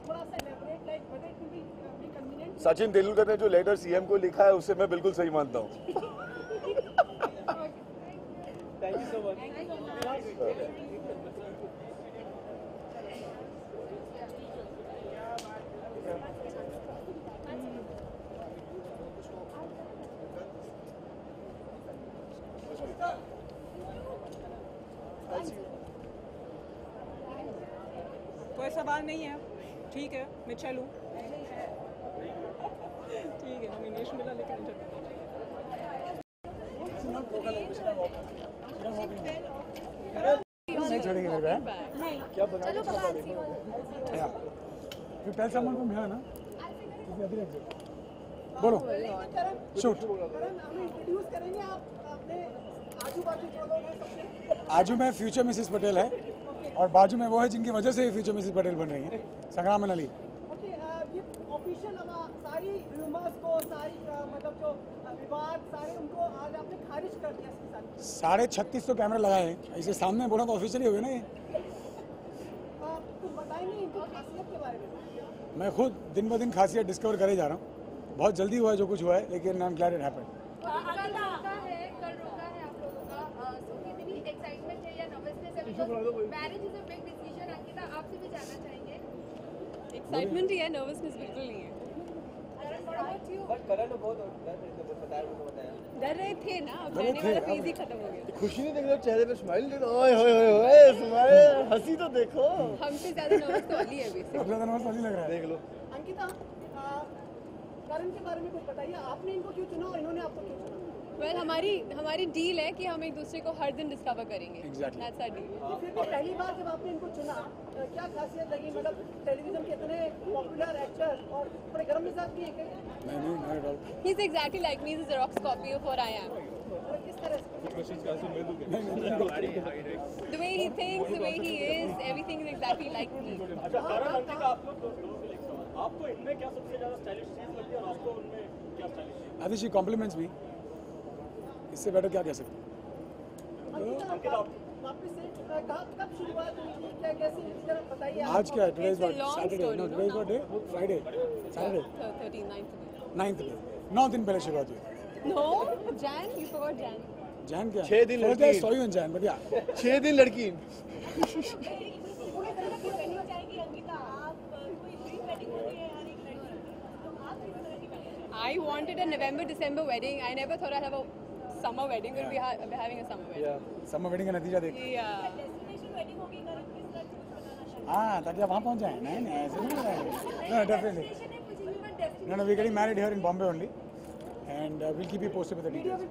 थोड़ा सा elaborate, like whether it will be convenient. Sachin Tendulkar ने जो लेटर सीएम को लिखा है उससे मैं बिल्कुल सही मानता हूँ. Thank you so much. कोई सवाल नहीं है. ठीक है, मैं चलूँ. ठीक है, नॉमिनेशन मिला लेकिन नहीं छोड़ेंगे मेरे को. क्या चलो फिर पहले सामान को मिला ना. बोलो. शूट. आजू में फ्यूचर मिसेस पटेल है और बाजू में वो है जिनकी वजह से फ्यूचर मिसेस पटेल बन रही है, संग्राम अली. ये ऑफिशियल सारी रूमर्स को, सारी मतलब जो विवाद सारे, उनको आज आपने खारिज कर दिया इसके साथ. 3650 तो कैमरा लगाए हैं, इसे सामने बोला तो ऑफिशियली हो गया ना ये. कुछ बताएंगे इनकी खासियत के बारे में? मैं खुद दिन ब दिन खासियत डिस्कवर करे जा रहा हूँ. बहुत जल्दी हुआ है जो कुछ हुआ है, लेकिन I am glad it happened. Excitement ही है, नर्वसनेस बिल्कुल नहीं है. डर रहे थे ना, अब डरने वाला फेज ही खत्म हो गया. खुशी नहीं देख रहे चेहरे पे, स्माइल देख रहे. ओए होए होए होए, स्माइल, हंसी तो देखो. हमसे ज्यादा नर्वस तो अली है बेसिकली. सबसे ज्यादा नर्वस अली लग रहा है. देख लो. अंकिता, करण के बारे में कुछ बताइए. आपने इनको क्यों चुना और इन्होंने आपको क्यों चुना? वेल, हमारी डील है कि हम एक दूसरे को हर दिन डिस्कवर करेंगे. Exactly. That's our deal. फिर भी पहली बार जब आपने इनको चुना, क्या खासियत लगी? मतलब टेलीविजन के इतने पॉपुलर एक्टर और बड़े गर्म मिजाज भी हैं. नहीं, not at all. He's exactly like me. He's a Xerox copy of what I am. किस तरह से? The way he thinks, the way he is, everything is exactly like me. आपको इनमें क्या सबसे ज्यादा स्टाइलिश चीज लगती है और आपको उनमें क्या स्टाइलिश? आदिशी कॉम्प्लीमेंट्स भी, इससे बेटर क्या कह सकते हैं. वापस से कब शुरुआत हुई थी, क्या कैसे जरा बताइए। आज क्या है? Today is what? Saturday? No, today is what day? Friday? Saturday? 9th day. 9 दिन पहले शुरुआत हुई। No, Jan, you forgot Jan. Jain क्या? 6 दिन First लड़की। I saw you in Jan, but yeah. 6 दिन लड़की। I wanted a November-December wedding. I never thought I'd have a summer wedding. We'll be having a summer wedding. Summer wedding का नतीजा देख। Yeah. हाँ, ताकि आप वहाँ पहुँच जाएं। नहीं ऐसे नहीं है। No, definitely. No, we're getting married here in Bombay only, and we'll keep you posted with the details.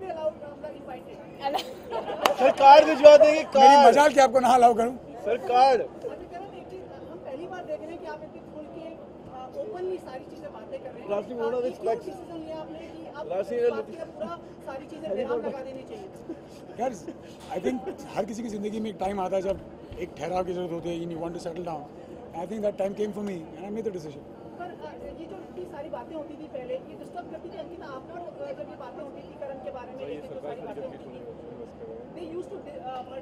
Sir card भिजवा देंगे। मेरी मजाल कि आपको ना अलाउ करूँ। Sir card. हम पहली बार देख रहे हैं कि आप इतनी खुल के ओपनली सारी चीजें बातें कर रहे हैं। Last week one of the decision लिया आपने कि आप Last year पूरा सारी चीजें बेराम लगा देनी चाहिए। यार, I think हर किसी की ज़िंदगी में एक टाइम आता है जब एक ठहराव की ज़रूरत होती है। You want to settle down. I think that time came for me, and I made the decision. पर ये जो इतनी सारी बातें होती थी पहले, ये डिस्टर्ब करती थी अंकिता आपको जब ये बातें होती थी करण के बारे में, ये जो सारी बातें होती थी, they used to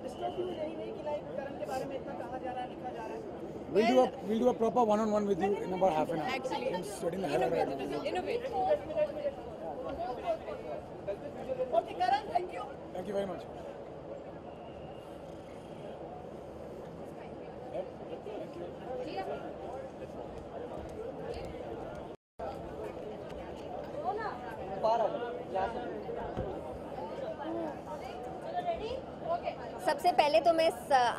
disturb you in any way कि like करण के बारे में इतना कहा जा रहा है, लिखा जा रहा है। We'll do a proper one-on-one with you in about half an hour. Actually, I'm sweating the hell out of it. Innovate. Okay, Karan, thank you. Thank you very much. सबसे पहले तो मैं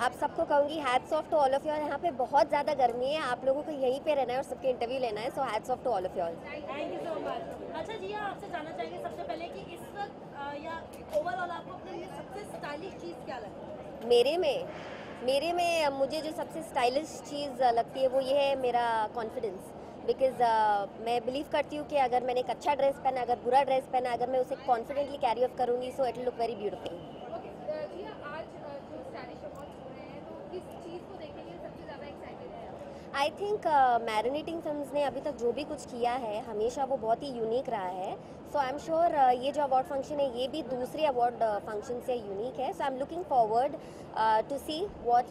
आप सबको कहूँगी hats off to all of you. यहाँ पे बहुत ज़्यादा गर्मी है, आप लोगों को यहीं पे रहना है और सबके इंटरव्यू लेना है, so hats off to all of you. Thank you so much. अच्छा जी, आपसे जानना चाहेंगे सबसे पहले कि इस वक्त या ओवरऑल आपको अपने लिए सबसे स्टाइलिश चीज़ क्या लगती है? मेरे में मुझे जो सबसे स्टाइलिश चीज़ लगती है वो ये है मेरा कॉन्फिडेंस। बिकॉज मैं बिलीव करती हूँ कि अगर मैंने एक अच्छा ड्रेस पहना, अगर बुरा ड्रेस पहना, अगर मैं उसे कॉन्फिडेंटली कैरी ऑफ करूँगी, so it will look very beautiful. I think marinating films ने अभी तक जो भी कुछ किया है हमेशा वो बहुत ही यूनिक रहा है। सो आई एम श्योर ये जो अवार्ड फंक्शन है ये भी दूसरे अवार्ड फंक्शन से यूनिक है। So I am looking forward to see what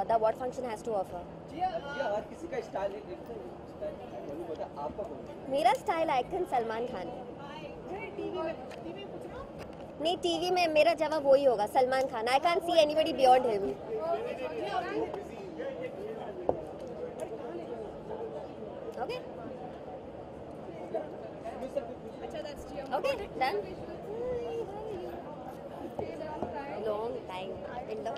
the award function has to offer. मेरा स्टाइल आइकन सलमान खान है। नहीं, टीवी में मेरा जवाब वही होगा, Salman Khan. I can't see anybody beyond him. Okay. Okay, done. Long time. Window.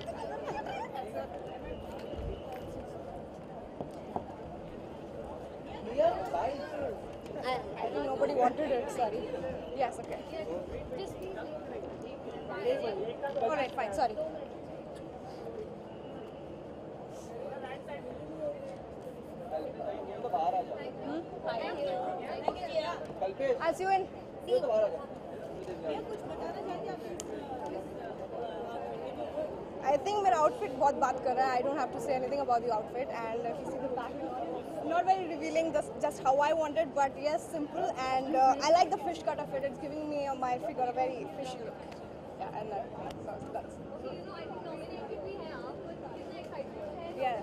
I think nobody wanted it. Sorry. Yes. Okay. All right. Fine. Sorry. I'll see you in. I think मेरा outfit बहुत बात कर रहा है. I don't have to say anything about the outfit, and if you see the back, not very revealing, just how I wanted, but yes, simple, and I like the fish cut of it. It's giving me my figure a very fishy look. Yeah, and that's. Yes,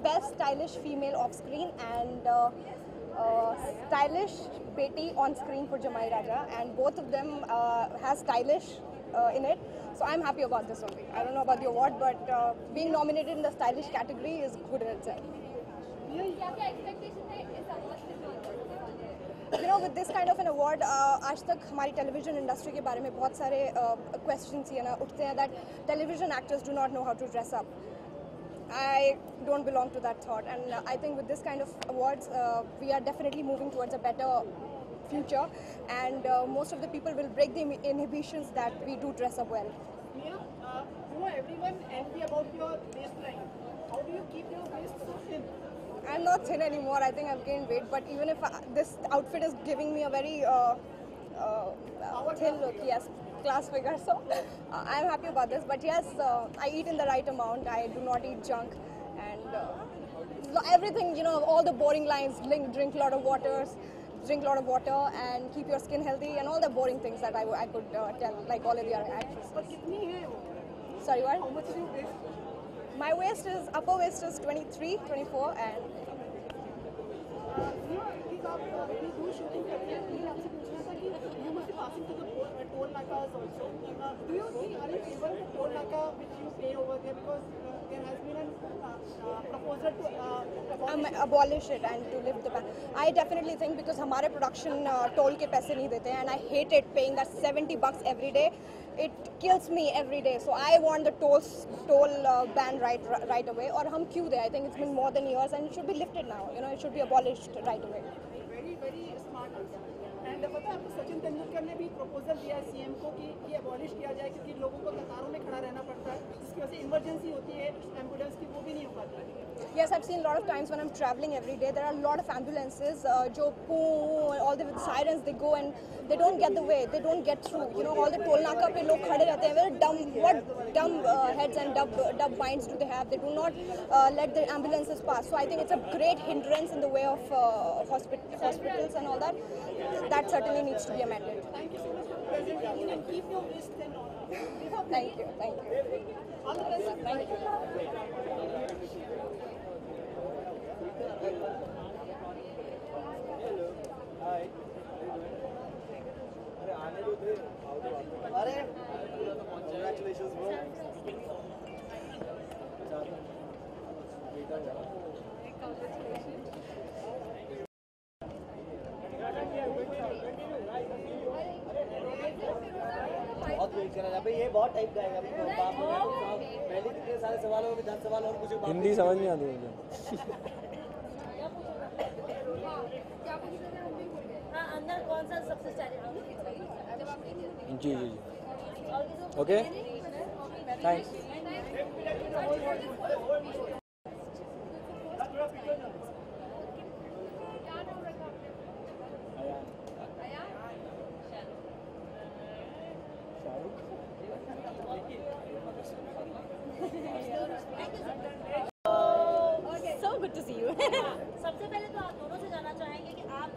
best stylish female off screen and stylish Beti on screen for Jamai Raja, and both of them has stylish in it. So I'm happy about this only. I don't know about the award, but being nominated in the stylish category is good in itself. You know, with this kind of an award, आज तक हमारी television industry के बारे में बहुत सारे questions ये ना उठते हैं that television actors do not know how to dress up. I don't belong to that thought, and I think with this kind of awards, we are definitely moving towards a better future, and most of the people will break the inhibitions that we do dress up well. Mia, everyone envy about your waistline. How do you keep your waist so thin? I'm not thin anymore. I think I've gained weight, but even if this outfit is giving me a very thin look, yes, class figure. So I'm happy about this. But yes, I eat in the right amount. I do not eat junk, and everything. You know, all the boring lines: drink a lot of waters. drink a lot of water and keep your skin healthy and all the boring things that I could tell, like all of the other actresses. Sorry, what? How much is your waist? My waist is, upper waist is 23, 24 and... shooting करते हैं, मुझे आपसे पूछना था कि you must be passing through the toll nakas also. Do you think are you able to toll naka which you pay over there because there has been a proposal to abolish it and to lift the ban. I definitely think because हमारे production toll के पैसे नहीं देते हैं and I hate it paying that $70 every day. It kills me every day. So I want the toll ban right away. और हम क्यों दे? I think it's been more than years and it should be lifted now. You know, it should be abolished right away. Very smart answer. And पता है आपको सचिन तेंदुलकर ने भी proposal दिया है सीएम को कि ये अबॉलिश किया जाए क्योंकि लोगों को कतारों में खड़ा रहना पड़ता है जिसकी वजह से इमरजेंसी होती है एम्बुलेंस की वो भी नहीं हो पाती है. Yes, I've seen a lot of times when I'm traveling every day, there are a lot of ambulances, jo all the sirens, they go and they don't get the way, they don't get through. You know, all the toll naka pe log khade rehte hain. Very dumb, what dumb heads and dumb minds do they have? They do not let the ambulances pass. So I think it's a great hindrance in the way of hospitals and all that. That certainly needs to be amended. Thank you so much for presenting and keep your wrist and all. Thank you, thank you. All the best. Thank you. हाय अरे आने दो थे अरे congratulations bro बहुत wait करा भाई ये बहुत टाइप का है अभी पहले कितने सारे सवाल हो 10 सवाल और मुझे हिंदी समझ नहीं आती मुझे अंदर कौन सा सबसे स्टाइलिश जी okay thanks So good to see you. सबसे पहले तो आप दोनों से जानना चाहेंगे कि आप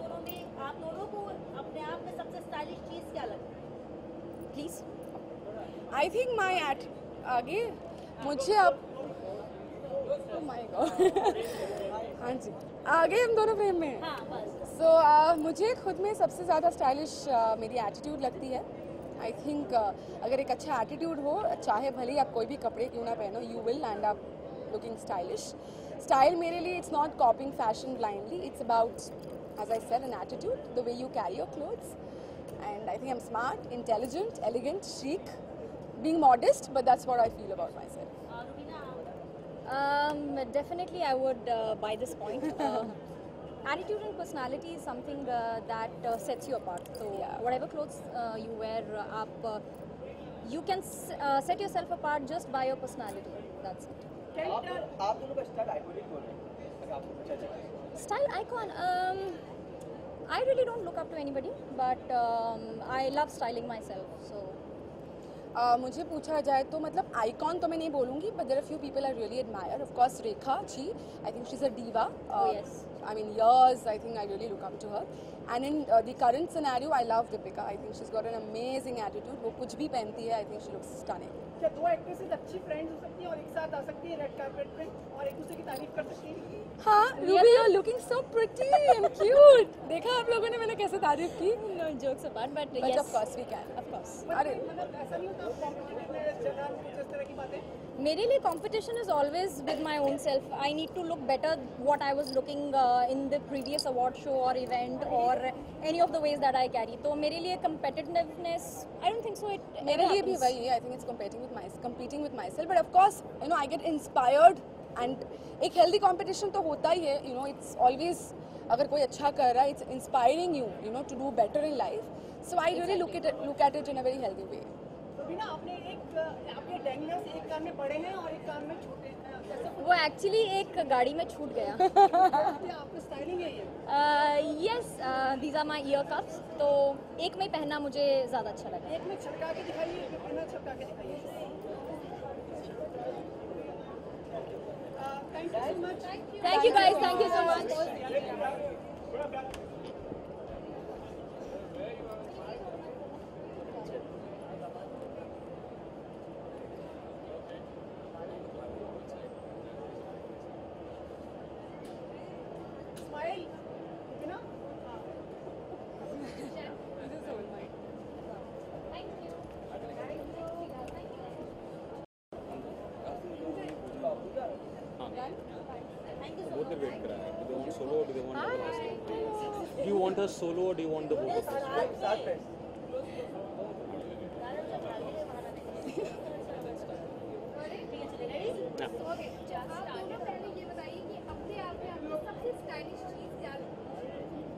दोनों को अपने आप में सबसे स्टाइलिश चीज क्या लगती है? Please. I think my आगे मुझे अब oh my God. हाँ जी आगे हम दोनों फ्रेम में हैं. So मुझे खुद में सबसे ज़्यादा स्टाइलिश मेरी एटीट्यूड लगती है. I think अगर एक अच्छा एटीट्यूड हो चाहे भले ही आप कोई भी कपड़े क्यों ना पहनो you will end up looking stylish. Style मेरे लिए it's not copying fashion blindly. It's about, as I said, an attitude, the way you carry your clothes. And I think I'm smart, intelligent, elegant, chic, being modest, but that's what I feel about myself. Definitely I would buy this point. Attitude and personality is something that sets you apart. So whatever clothes you wear, you can set yourself apart just by your personality. That's it. आप दोनों का style iconic कौन है अगर आपको पूछा जाए Style icon. I really don't look up to anybody, but I love styling myself. So. मुझे पूछा जाए तो मतलब आइकॉन तो मैं नहीं बोलूँगी but there are few people I really admire. Of course Rekha ji, I think she's a diva. Yes. I mean years I think I really look up to her. And in the current scenario I love Deepika. I think she's got an amazing attitude. वो कुछ भी पहनती है I think she looks stunning. क्या दो actresses अच्छी friends हो सकती हैं और एक साथ आ सकती हैं रेड कार्पेट पे और एक दूसरे की तारीफ कर सकती हैं? हाँ, Ruby, you're looking so pretty and cute. देखा आप लोगों ने मैंने कैसे तारीफ की? No jokes apart, but yes. yes. Of course we can. Of course. अरे मतलब ऐसा नहीं होता कॉम्पिटिटिवनेस जलन कुछ इस तरह की बातें? मेरे लिए competition is always with my own self. I need to look better what I was looking in the previous award show or event or any of the ways that I carry. तो मेरे लिए competitiveness, I don't think so. It मेरे लिए भी वही है. I think it's competing with myself. But of course, you know, I get inspired and एक healthy competition तो होता ही है. You know, it's always अगर कोई अच्छा कर रहा है, it's inspiring you, you know, to do better in life. So I really look at it in a very healthy way. तो बिना आपने आपके डैंगलर्स एक कान में बड़े हैं और एक कान में छोटे हैं. वो एक्चुअली एक गाड़ी में छूट गया. आपको स्टाइलिंग है ये? Yes, these are my ear cuffs. तो एक में पहनना मुझे ज़्यादा अच्छा लगा. एक में छटका के दिखाइए, एक में छटका के दिखाइए. Thank you so much. Thank you guys. Thank you so much. Do you want her solo or do you want the both of us?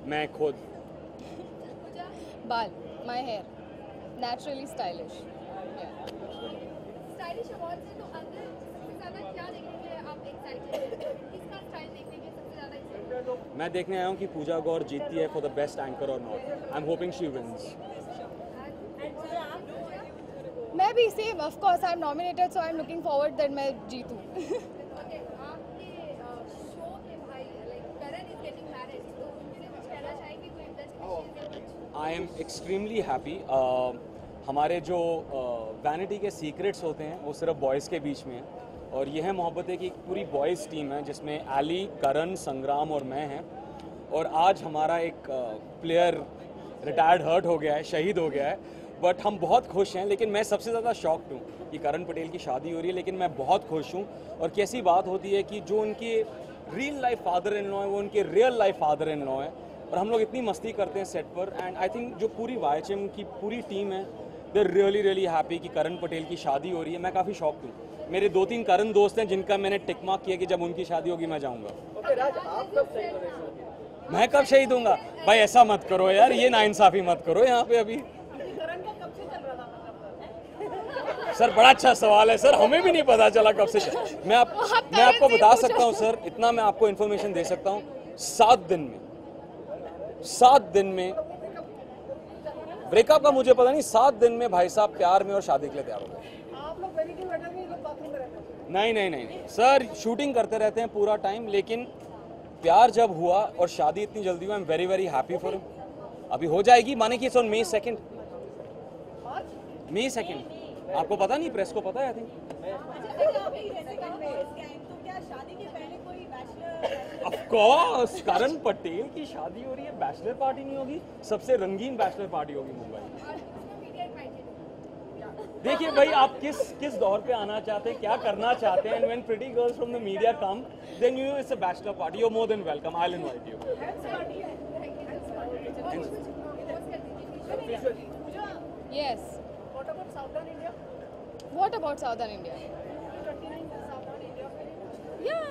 मैं खुद बाल, my hair, naturally stylish. Stylish award से तो अंदर सबसे ज़्यादा क्या देखने के लिए आप एक्साइटेड हैं? किसका स्टाइल देखने के लिए सबसे ज़्यादा एक्साइटेड हैं? मैं देखने आया हूँ कि पूजा गौर जीतती है फॉर द बेस्ट एंकर और not. I am hoping she wins. मैं भी same, of course I am nominated so I am looking forward that मैं जीतूं. I am extremely happy. हमारे जो वैनिटी के सीक्रेट्स होते हैं वो सिर्फ बॉयज़ के बीच में हैं और यह है मोहब्बतें की एक पूरी बॉयज़ टीम है जिसमें एली, करण, संग्राम और मैं हैं. और आज हमारा एक प्लेयर रिटायर्ड हर्ट हो गया है, शहीद हो गया है, बट हम बहुत खुश हैं. लेकिन मैं सबसे ज़्यादा शॉक्ड हूँ कि करण पटेल की शादी हो रही है, लेकिन मैं बहुत खुश हूँ. और कैसी बात होती है कि जो उनके real life father in law है वो उनके real life father in law है और हम लोग इतनी मस्ती करते हैं सेट पर. एंड आई थिंक जो पूरी YHM की पूरी टीम है दे रियली हैप्पी कि करण पटेल की शादी हो रही है. मैं काफ़ी शॉक्ड हूँ. मेरे 2-3 करण दोस्त हैं जिनका मैंने टिक मार्क किया कि जब उनकी शादी होगी मैं जाऊँगा. मैं कब शहीद दूंगा भाई? ऐसा मत करो यार, ये नाइंसाफ़ी मत करो यहाँ पे अभी. सर बड़ा अच्छा सवाल है सर, हमें भी नहीं पता चला कब से. मैं आपको बता सकता हूँ सर, इतना मैं आपको इन्फॉर्मेशन दे सकता हूँ. 7 दिन में ब्रेकअप का मुझे पता नहीं, 7 दिन में भाई साहब प्यार में और शादी के लिए तैयार हो गए. आप लोग वेरी गुड बैठे हैं, लोग बाथरूम में रहते हैं. नहीं सर, शूटिंग करते रहते हैं पूरा टाइम, लेकिन प्यार जब हुआ और शादी इतनी जल्दी हुआ, I am very happy for him. अभी हो जाएगी, माने कि it's on May 2nd. May 2nd. आपको पता नहीं? प्रेस को पता है आई थिंक. ऑफ कोर्स करण पटेल की शादी हो रही है, बैचलर पार्टी नहीं होगी? सबसे रंगीन बैचलर पार्टी होगी मुंबई. देखिए भाई, आप किस दौर पे आना चाहते हैं, क्या करना चाहते हैं. When pretty girls from the media come then you it's a bachelor party. You are more than welcome. I will invite you. Yes. What about Southern India? Yeah.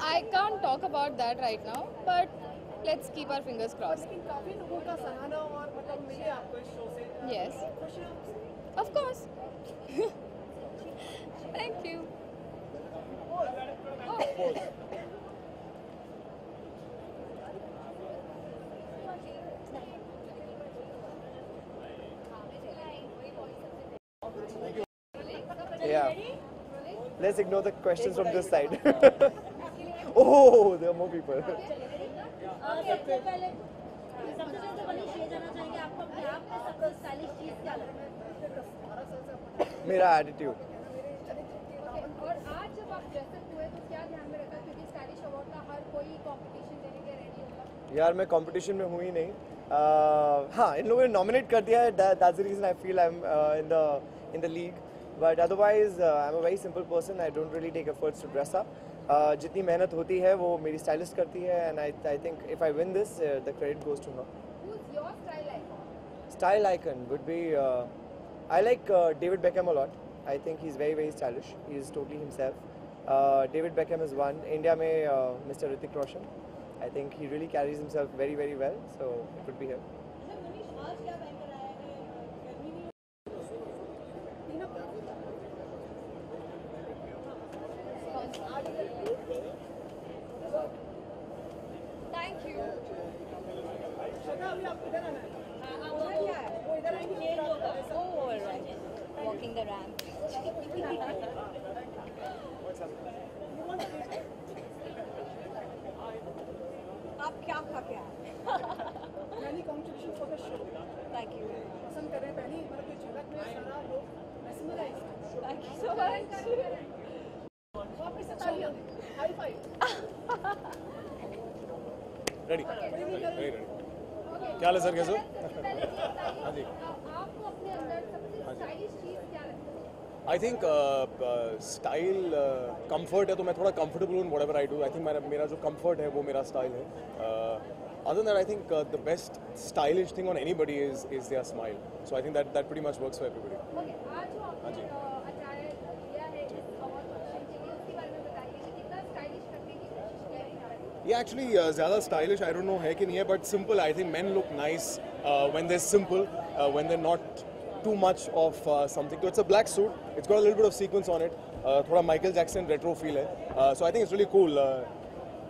I can't talk about that right now, but let's keep our fingers crossed. काफी लोगों का सराहना और मतलब मिले आपको इस show से. Yes. Of course. Thank you. Yeah. Let's ignore the questions from this side. Oh, there are more people. सबसे पहले तो मनीष ये जानना चाहेंगे आपको अपने आप में सबसे स्टाइलिश चीज क्या लगता है? मेरा एटीट्यूड. और आज जब आप ड्रेसअप हुए तो क्या ध्यान में रखा, क्योंकि स्टाइलिश अवार्ड का हर कोई कंपटीशन देने के रेडी होगा? यार मैं कंपटीशन में हूँ ही नहीं. हाँ, इन लोगों ने नॉमिनेट कर दिया है. That's the reason I feel I'm in the league. But otherwise, I'm a very simple person. I don't really take efforts to dress up. जितनी मेहनत होती है वो मेरी स्टाइलिस्ट करती है. And I think if I win this, the credit goes to her. Who's your style icon? Style icon would be I like David Beckham a lot. I think he's very stylish. He is totally himself. David Beckham is one. India में Mr. Hrithik Roshan. I think he really carries himself very well. So it would be him. Thank you. Walking the ramp. आप क्या खा के आए? Congratulations for the show. Thank you. पसंद कर रहे हैं पहली मतलब कि झलक में सारा लोग mesmerized. Thank you so much. वापस से तालियां. High five. रेडी. क्या हाल है सर, कैसे हो? हाँ जी. आपको अपने अंदर सबसे स्टाइलिश चीज क्या लगती है? आई थिंक स्टाइल कंफर्ट है, तो मैं थोड़ा कंफर्टेबल हूँ whatever I do. I think मेरा जो कंफर्ट है वो मेरा स्टाइल है. Other than that, I think the best stylish thing on anybody is their smile. So I think that pretty much works for everybody. Okay, आज जो आपने attire किया है इस अवार्ड फंक्शन के लिए, उसके बारे में बताइए कि कितना स्टाइलिश रखने की कोशिश की है. Yeah, actually, ज़्यादा stylish I don't know है कि नहीं है, but simple. I think men look nice when they're simple, when they're not too much of something. So it's a black suit. It's got a little bit of sequins on it. थोड़ा Michael Jackson retro feel है. So I think it's really cool.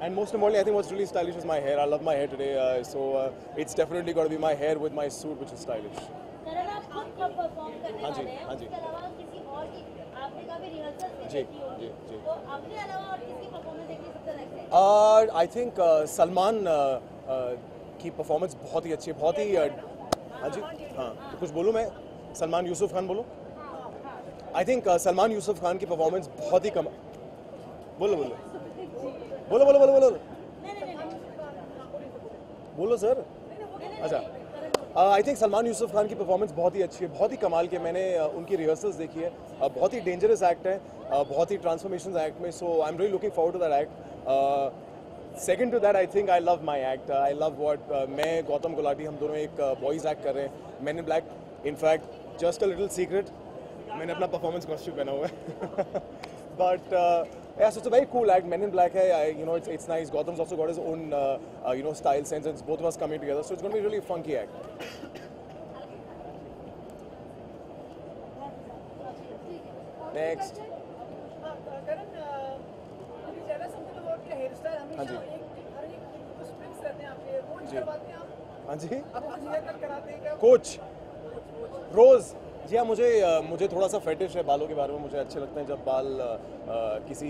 And most importantly, I think what's really stylish is my hair. I love my hair today, so it's definitely got to be my hair with my suit, which is stylish. करण, आप खुद कब perform करने हाँ जी, वाले हैं? हाँ जी. उसके अलावा किसी और की आपने काफी रिहर्सल भी जी, देखी होगी. जी. तो अपने अलावा और किसकी परफॉर्मेंस देखनी सबसे नेक्स्ट है? I think सलमान की परफॉर्मेंस बहुत ही अच्छी है, बहुत ही हाँ जी, हाँ. तो कुछ बोलूँ मैं? सलमान यूसुफ खान बोलो. I think सलमान यूसुफ खान की परफॉर्मेंस बहुत ही कम. बोलो बोलो बोलो बोलो बोलो बोलो बोलो सर. अच्छा, आई थिंक सलमान यूसुफ खान की परफॉर्मेंस बहुत ही अच्छी है, बहुत ही कमाल की. मैंने उनकी रिहर्सल्स देखी है. बहुत ही डेंजरस एक्ट है, बहुत ही ट्रांसफॉर्मेशन एक्ट में. So I am really looking forward to that act. Second to that, I think I love my act. I love what मैं गौतम गुलाटी हम दोनों एक बॉयज़ एक्ट कर रहे हैं, man in black. In fact just a little secret, मैंने अपना performance costume पहना हुआ है. But yeah, so it's a very cool act. Men in Black hai, it's nice. Gautam's also got his own style sense, and it's both of us coming together, so it's going to be a really funky act. Next. करण, मुझे ज़्यादा समझ लो कि hair style हमेशा हर एक कुछ tricks रहते हैं आपके, रोज करवाते हैं आप? हाँ जी. आप कुछ हेयर कट कराते हैं क्या? कोच रोज. जी हाँ, मुझे थोड़ा सा फेटिश है बालों के बारे में. मुझे अच्छे लगते हैं जब बाल किसी.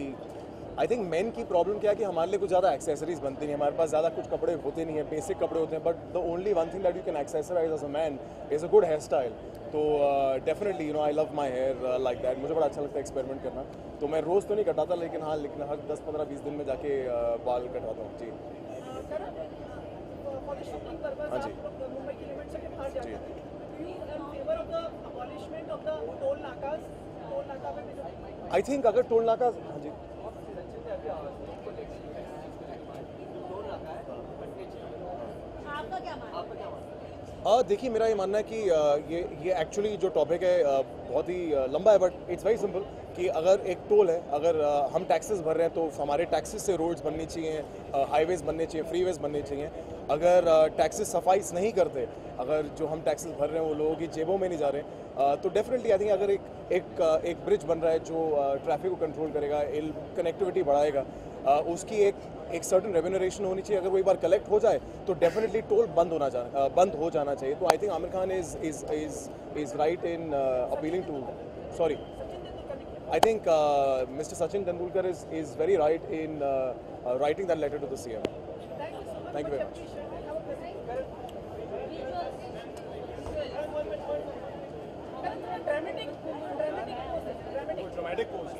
आई थिंक मेन की प्रॉब्लम क्या है कि हमारे लिए कुछ ज़्यादा एक्सेसरीज बनती नहीं. हमारे पास ज़्यादा कुछ कपड़े होते नहीं हैं, बेसिक कपड़े होते हैं. But the only one thing that you can accessorise as a man is a good hair style. तो definitely I love my hair like that. मुझे बड़ा अच्छा लगता है एक्सपेरिमेंट करना. तो मैं रोज़ तो नहीं कटाता, लेकिन हर 10-15-20 दिन में जाके बाल कटवाता हूँ. जी हाँ जी. मुंबई के लिमिट से बाहर जाते हैं. Favour of the abolishment of the toll नाकास, टोल नाका पे भी आई थिंक अगर टोल नाका. हाँ जी. आपका क्या मानना है? देखिए, मेरा ये मानना है कि ये एक्चुअली जो टॉपिक है बहुत ही लंबा है, बट इट्स वेरी सिंपल कि अगर एक टोल है, अगर हम टैक्सेस भर रहे हैं तो हमारे टैक्सेस से रोड्स बननी चाहिए, हाईवेज बनने चाहिए, फ्रीवेज बनने चाहिए. अगर टैक्सेस सफाइस नहीं करते, अगर जो हम टैक्सेस भर रहे हैं वो लोगों की जेबों में नहीं जा रहे, तो डेफिनेटली आई थिंक अगर एक ब्रिज बन रहा है जो ट्रैफिक को कंट्रोल करेगा, कनेक्टिविटी बढ़ाएगा, उसकी एक सर्टन रेम्यूनरेशन होनी चाहिए. अगर वो एक बार कलेक्ट हो जाए तो डेफिनेटली टोल बंद हो जाना चाहिए. तो I think Aamir Khan is right in appealing to. Sorry, I think Mr. Sachin Tendulkar is very right in writing that letter to the CM. Thank you very much. Dramatic pose.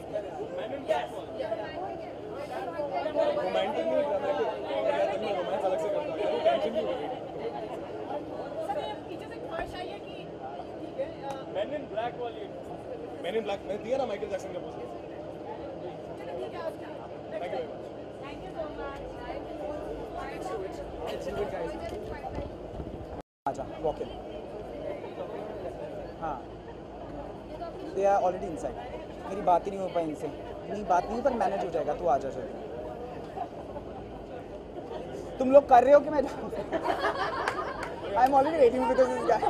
Yes. Romantic नहीं, dramatic. मैं romance अलग से करता हूँ. Tension नहीं होगी. Sir, ये पीछे से ख्वाहिश आई है कि ठीक है. Men in Black वाली. Men in Black मैंने दिया ना माइकल जैक्सन का पोज. चलो ठीक है, आज Thank you very much. Thank you so much. आजा, walk in. हाँ. They are already inside. मेरी बात ही नहीं हो पाई इनसे. नहीं, बात नहीं, पर मैनेज हो जाएगा. तू आजा जल्दी. तुम लोग कर रहे हो कि मैं जाऊँ? I am already waiting because this guy.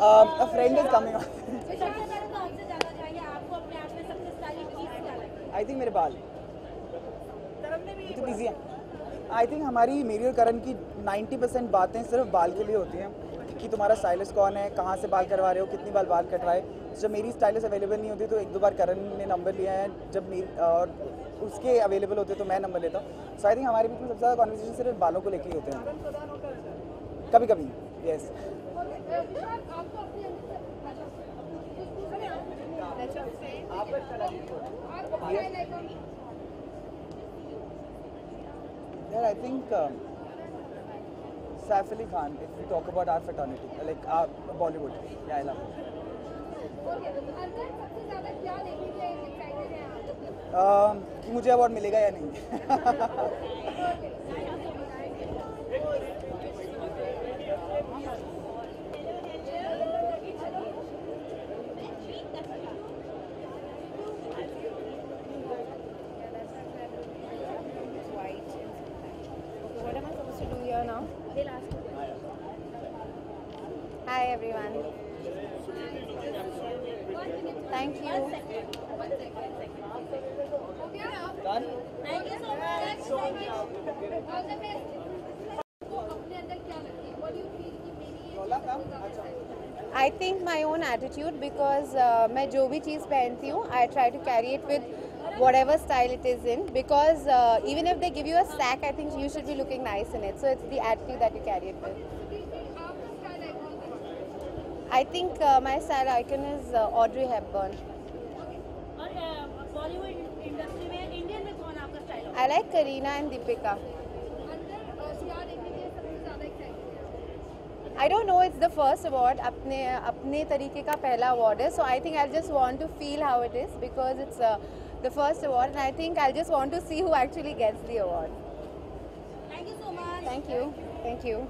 A friend is coming on. I think मेरे बाल. तो बिजी है. I think मेरी और करण की 90% बातें सिर्फ बाल के लिए होती हैं कि तुम्हारा स्टाइलिस्ट कौन है, कहाँ से बाल करवा रहे हो, कितनी बाल कटवाए. जब मेरी स्टाइलिस्ट अवेलेबल नहीं होती तो 1-2 बार करण ने नंबर लिया है. जब मेरी और उसके अवेलेबल होते तो मैं नंबर लेता हूँ. सो आई थिंक हमारे बीच में सबसे ज़्यादा कॉन्वर्सेशन सिर्फ बालों को लेके ही होते हैं. कभी कभी. यस. यार, I think Saif Ali Khan, if we talk about our fraternity, like our Bollywood. Yeah, I love it. कि मुझे अवार्ड मिलेगा या नहीं. What am I supposed to do here now? Hi everyone. Thank you. Done? Thank you so much. I think my own attitude because मैं जो भी चीज़ पहनती हूँ I try to carry it with whatever style it is in because even if they give you a sack I think you should be looking nice in it, so it's the attitude that you carry it with. I think my style icon is Audrey Hepburn. Bollywood industry में Indian में कौन आपका style I like Kareena and Deepika. I don't know, it's the first award. अपने तरीके का पहला award है, so I think I'll just want to feel how it is because it's the first award, and I think I'll just want to see who actually gets the award. Thank you so much. Thank you. Thank you.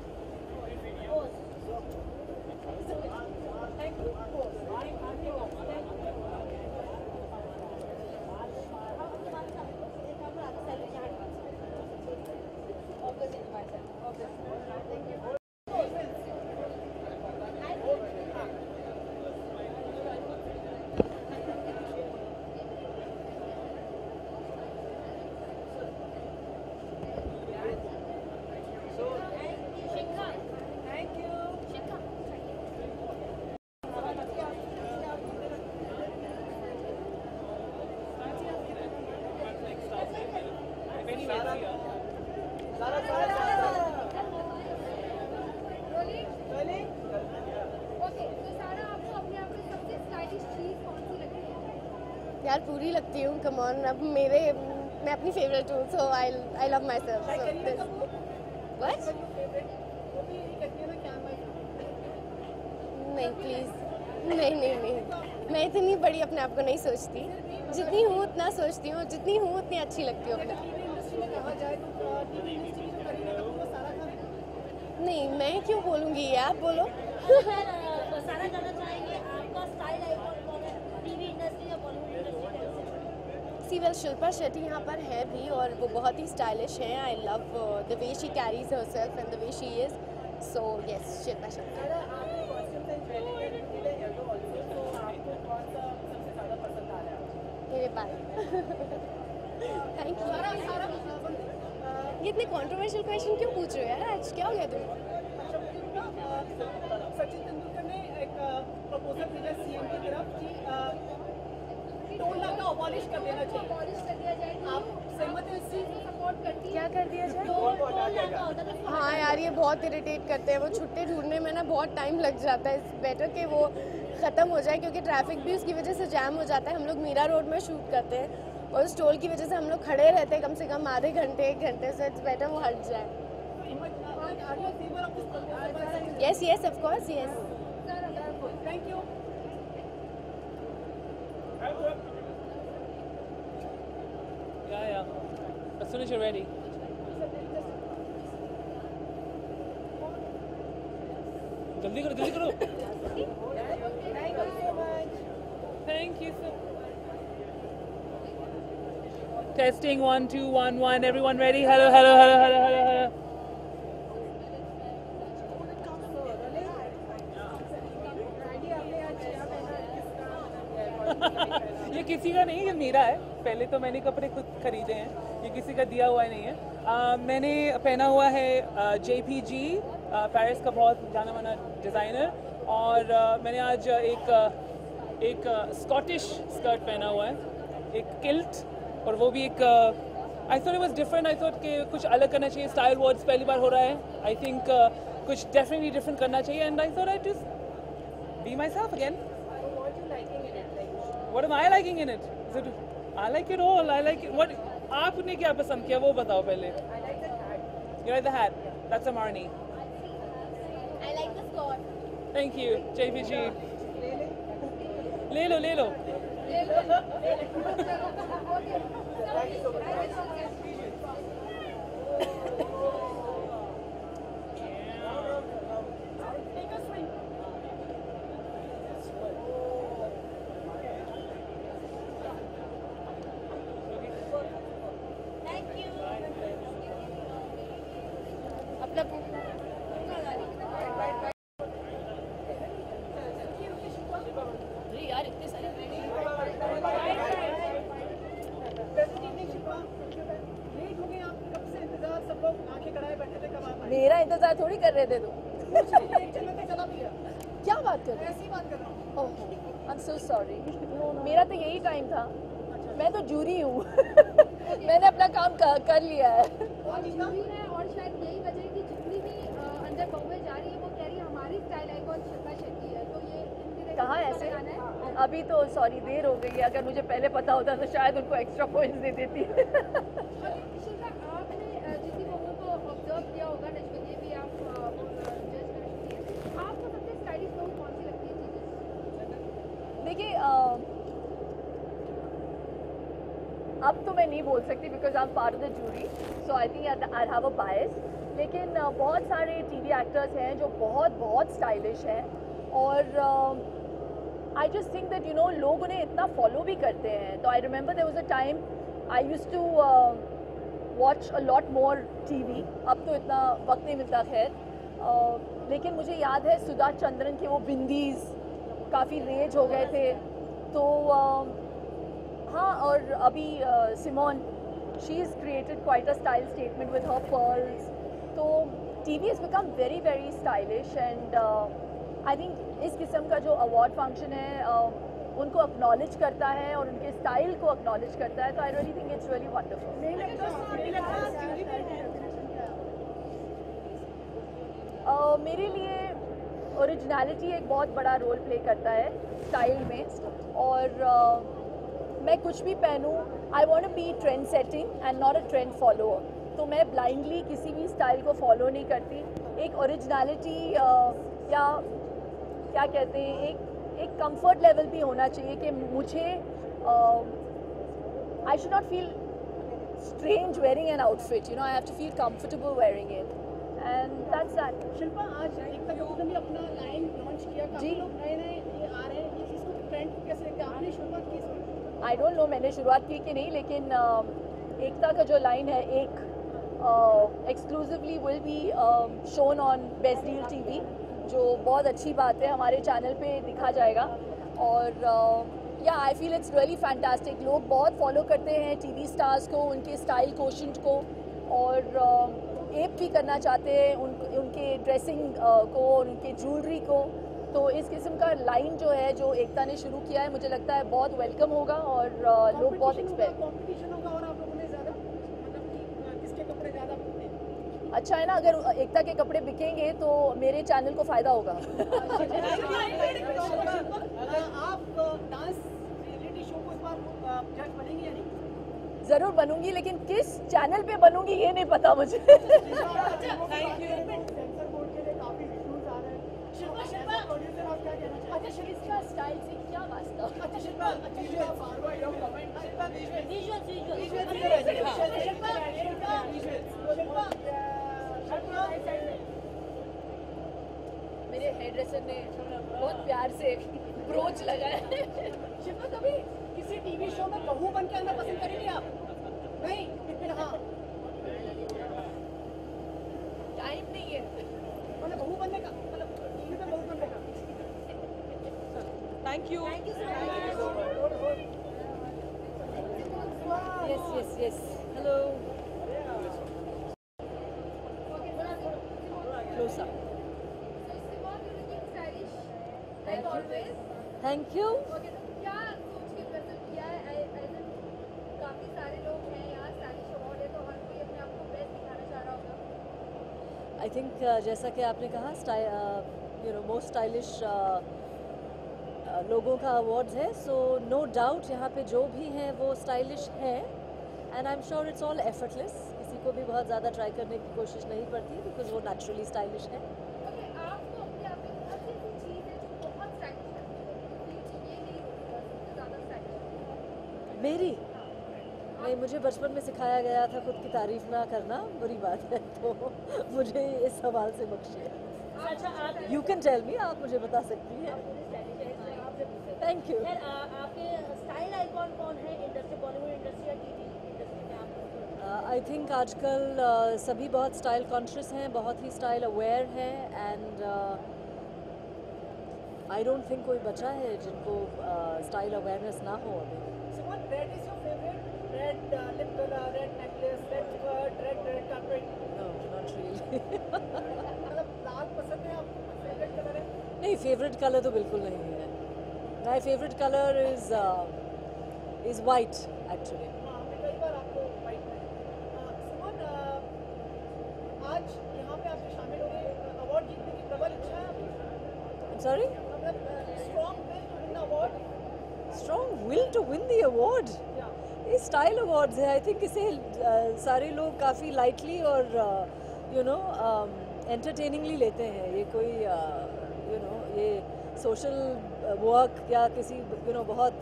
यार पूरी लगती हूँ, come on. अब मैं अपनी favourite हूँ, so I love myself. What? नहीं please, नहीं, मैं इतनी बड़ी अपने आप को नहीं सोचती. जितनी हूँ उतना सोचती हूँ, जितनी हूँ उतनी अच्छी लगती हूँ अपने. नहीं, मैं क्यों बोलूँगी, आप बोलो. सारा जानना चाहेंगे आपका स्टाइल आइकॉन कौन है, टीवी इंडस्ट्री या बॉलीवुड इंडस्ट्री? सी वेल शिल्पा शेट्टी यहाँ पर है भी और वो बहुत ही स्टाइलिश है. I love the way she carries herself and the way she is. So yes, Shilpa Shetty. मेरे बाल. Thank you. ये इतने कॉन्ट्रोवर्शियल क्वेश्चन क्यों पूछ रहे हो यार, आज क्या हो गया तुम? सचिन तेंदुलकर ने एक प्रपोजल भेजा सीएम की तरफ कि टोल नाका अबॉलिश कर देना चाहिए. आप सहमत हैं इससे? सपोर्ट करती हैं? क्या कर दिया जाए? टोल नाका होता है. हाँ यार, ये बहुत इरिटेट करते हैं. वो छुट्टे ढूंढने में ना बहुत टाइम लग जाता है. इट्स बेटर कि वो ख़त्म हो जाए क्योंकि ट्रैफिक भी उसकी वजह से जैम हो जाता है. हम लोग मीरा रोड में शूट करते हैं और उस टोल की वजह से हम लोग खड़े रहते हैं कम से कम आधे घंटे 1 घंटे से. इट्स बेटर वो हट जाए. Yes, of course, yes. Thank you. Yeah. As soon as you're ready. जल्दी करो. Thank you so much. Testing 1 2 1 1. Everyone ready? Hello. ये किसी का नहीं, ये मेरा है. पहले तो मैंने कपड़े खुद खरीदे हैं, ये किसी का दिया हुआ नहीं है. मैंने पहना हुआ है JPG, पेरिस का बहुत जाना माना डिज़ाइनर. और मैंने आज एक स्कॉटिश स्कर्ट पहना हुआ है, एक किल्ट. और वो भी एक I thought it was different. I thought कि कुछ अलग करना चाहिए. स्टाइल वर्ड्स पहली बार हो रहा है. आई थिंक कुछ डेफिनेटली डिफरेंट करना चाहिए. And I thought I just be my self again. What am I liking in it? I like it all. I like it. What? आपने क्या पसंद किया वो बताओ पहले. You like the hat? That's a Marni. Thank you, JPG. ले लो ले लो. मेरा इंतजार थोड़ी कर रहे थे तुम. क्या बात कर रहे हो? ओह, आई एम सो सॉरी. मेरा तो यही टाइम था. मैं तो जूरी हूँ. मैंने अपना काम कर लिया है. और शायद यही वजह कि जितनी भी अंदर बहुएं जा रही है वो कह रही है हमारी स्टाइल आइकॉन शिल्पा शेट्टी है. तो ये कहाँ ऐसे? अभी तो सॉरी देर हो गई है. अगर मुझे पहले पता होता तो शायद उनको एक्स्ट्रा पॉइंट्स दे देती. शिल्पा, आपने जितनी बहुओं को ऑब्जर्व किया होगा, नजबीन भी आप जज कर चुकी हैं, आपको सबसे स्टाइलिश बहू कौन सी लगती है चीज़ें? देखिए, अब तो मैं नहीं बोल सकती because I am part of the jury, so I think I have a bias. लेकिन बहुत सारे टीवी एक्टर्स हैं जो बहुत बहुत स्टाइलिश हैं और I just think that you know लोग उन्हें इतना फॉलो भी करते हैं. तो I remember there was a time I used to watch a lot more TV. अब तो इतना वक्त नहीं मिलता खैर. लेकिन मुझे याद है सुधा चंद्रन के वो बिंदीज काफ़ी रेज हो गए थे. तो हाँ, और अभी Simone, she is created quite a style statement with her pearls. तो TV has become very very stylish and I think इस किस्म का जो अवार्ड फंक्शन है उनको एक्नॉलेज करता है और उनके स्टाइल को एक्नॉलेज करता है. तो I really think it's really wonderful. मेरे लिए ओरिजिनलिटी एक बहुत बड़ा रोल प्ले करता है स्टाइल में. और मैं कुछ भी पहनूं, I want to be trend setting and not a trend follower. तो मैं ब्लाइंडली किसी भी स्टाइल को फॉलो नहीं करती. एक ओरिजिनलिटी या क्या कहते हैं, एक कंफर्ट लेवल भी होना चाहिए कि मुझे I should not feel strange wearing an outfit. You know, I have to feel comfortable wearing it and that's that. Shilpa, आज एकता कपूर ने भी अपना लाइन लॉन्च किया. काफी लोग नए नए ये आ रहे हैं, इसको ट्रेंड कैसे देखते हैं? आपने शुरुआत की इसकी? आई डोंट नो मैंने शुरुआत की कि नहीं, लेकिन एकता का जो लाइन है एक exclusively will be shown on best deal TV, जो बहुत अच्छी बात है. हमारे चैनल पे दिखा जाएगा. और या I feel it's really fantastic. लोग बहुत फॉलो करते हैं टीवी स्टार्स को, उनके स्टाइल कोशेंट को, और एप भी करना चाहते हैं उनके ड्रेसिंग को और उनके ज्वेलरी को. तो इस किस्म का लाइन जो है जो एकता ने शुरू किया है, मुझे लगता है बहुत वेलकम होगा और लोग बहुत एक्सपेक्ट. कॉम्पिटिशन होगा और आप लोगों ने ज़्यादा मतलब कि किसके कपड़े ज़्यादा बिकते हैं? अच्छा है ना, अगर एकता के कपड़े बिकेंगे तो मेरे चैनल को फ़ायदा होगा. आप डांस रियलिटी शो को इस बार जज बनेंगी या नहीं? ज़रूर बनूंगी, लेकिन किस चैनल पे बनूंगी ये नहीं पता मुझे. अच्छा शिल्पा, स्टाइल से क्या वास्ता? अच्छा शिल्पा, मेरे हेयर ड्रेसर ने बहुत प्यार से ब्रोच लगाया. शिल्पा, कभी किसी टीवी शो में बहू बन के आना पसंद करेंगे आप? नहीं? हाँ, टाइम नहीं है मतलब बहू बनने का, मतलब टीवी पे बहू बनने का. Thank you. Yes, yes, yes. Hello. Close up. Thank you. क्या सोच के प्रेजेंट किया है? काफी सारे लोग हैं यहाँ, स्टाइलिश अवार्ड है तो हर कोई अपने आप को बेस्ट दिखाना चाह रहा होगा. आई थिंक जैसा कि आपने कहा मोस्ट स्टाइलिश लोगों का अवार्ड्स है. सो नो डाउट यहाँ पे जो भी हैं वो स्टाइलिश हैं and I am sure it's all effortless. किसी को भी बहुत ज़्यादा ट्राई करने की कोशिश नहीं पड़ती बिकॉज वो नेचुरली स्टाइलिश है. आपको अपने आप में मेरी नहीं, मुझे बचपन में सिखाया गया था खुद की तारीफ ना करना बुरी बात है, तो मुझे इस सवाल से बख्शिए। यू कैन टेल मी, आप मुझे बता सकती हैं। Thank you. आपके स्टाइल आइकॉन कौन है इंडस्ट्री, बॉलीवुड इंडस्ट्री या टीवी इंडस्ट्री में आप? आई थिंक आजकल सभी बहुत स्टाइल कॉन्शियस हैं, बहुत ही स्टाइल अवेयर हैं, एंड आई डोंट थिंक कोई बचा है जिनको स्टाइल अवेयरनेस ना हो अभी। Simone, red is your favorite? Red lip color, red necklace, red skirt, red carpet? No, not really. मतलब लाल पसंद है आपको? फेवरेट कलर है? नहीं, फेवरेट कलर तो बिल्कुल नहीं है। My favourite colour is white actually. हमने कई बार आपको वाइट में। Simone, आज यहाँ पे आप जो शामिल हो गए, अवार्ड जीतने की प्रबल इच्छा है आपकी? Sorry? Strong will to win the award? ये स्टाइल अवार्ड्स है, आई थिंक इसे सारे लोग काफ़ी लाइटली और यू नो एंटरटेनिंगली लेते हैं। ये कोई यू नो ये सोशल वर्क या किसी यू नो बहुत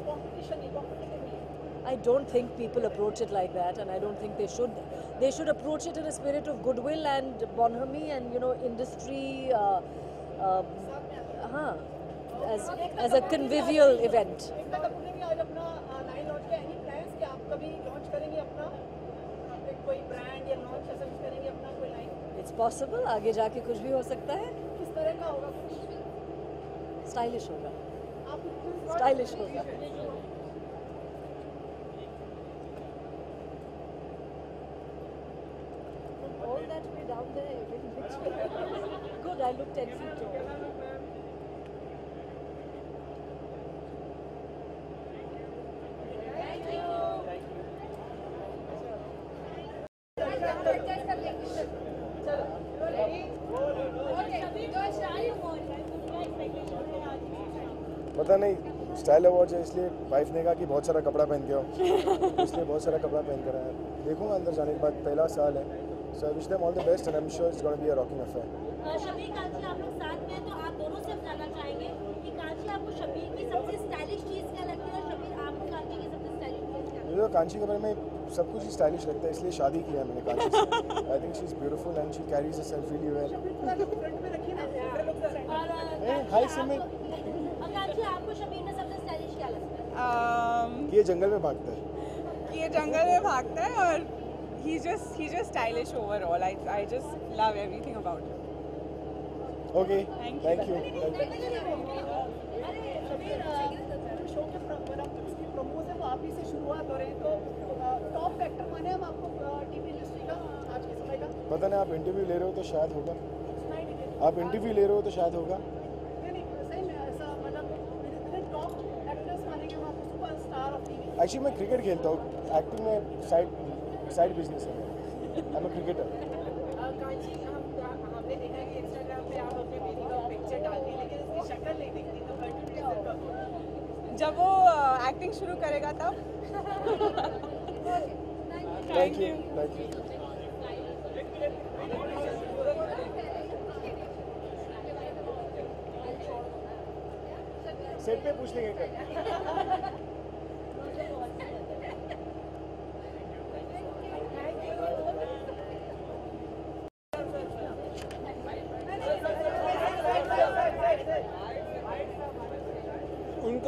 I don't think people approach it like that, and I don't think they should. They should approach it in a spirit of goodwill and bonhomie and you know industry, as a convivial event. Ekta Kapoor ने भी आज अपना line launch किया। Any plans कि आप कभी launch करेंगे अपना कोई ब्रांड या लॉन्च ऐसा कुछ करेंगे अपना कोई लाइन? It's possible, आगे जाके कुछ भी हो सकता है। किस तरह का होगा? स्टाइलिश होगा। आप स्टाइलिश होगा। All that way down there, in picture. Good, I look 10 feet tall. पता नहीं, स्टाइल अवार्ड है इसलिए वाइफ ने कहा कि बहुत सारा कपड़ा पहन के आओ, इसलिए बहुत सारा कपड़ा पहन कर आया। देखूंगा अंदर जाने के बाद, पहला साल है, so I wish them all the best and I am sure it's gonna be a rocking affair. Shabir Kanchi, आप लोग साथ में हैं तो आप दोनों से जानना चाहेंगे कि कांची आपको शबीर की सबसे स्टाइलिश चीज़ क्या लगती है और शबीर आपको कांची की सबसे स्टाइलिश चीज़ क्या? मुझे तो कांची के बारे में सब कुछ ही स्टाइलिश लगता है, इसलिए शादी की है मैंने कांची से। I think she is beautiful and she carries herself really well. Hi Simit, Kanchi आपको शबीर में सबसे स्टाइलिश क्या लगता है? ये जंगल में भागता है। ये जंगल में भागता है और he's just stylish overall. I just love everything about him. Okay. Thank you. Show के प्रमोस है वो आप ही से शुरुआत हो रहे हैं, तो टॉप फैक्टर माने हम आपको टीवी इंडस्ट्री का आज के समय का? पता नहीं, आप इंटरव्यू ले रहे हो तो शायद होगा। आप इंटरव्यू ले रहे हो तो शायद होगा। सही में ऐसा मतलब टॉप एक्टर्स मानेंगे हम आपको सुपरस्टार ऑफ टीवी? एक्चुअली मैं क्रिकेट खेलता हूँ, एक्टिंग में साइड बिजनेस है। I am a cricketer. Kanchi, हमने देखा है कि इंस्टाग्राम पे आप अपने बेबी का पिक्चर डालती हैं, लेकिन उसकी शक्ल नहीं दिखती, तो कंटिन्यू जब वो एक्टिंग शुरू करेगा तब। Thank you. Thank you. Set पे पूछ लेंगे क्या?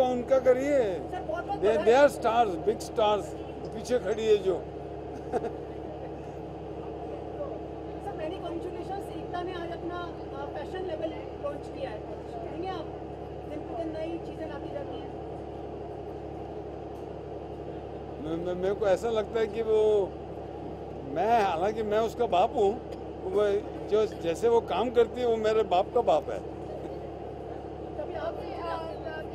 उनका करिए, they are stars, big stars पीछे खड़ी है जो। सर मैनी कॉन्ग्रेचुलेशंस, एकता ने आज अपना फैशन लेवल लॉन्च किया है, कहेंगे आप दिन पे दिन नई चीज़ें लाती जाती हैं? मेरे को ऐसा लगता है कि वो, मैं हालांकि मैं उसका बाप हूँ, वो जो जैसे वो काम करती है वो मेरे बाप का बाप है। कभी आप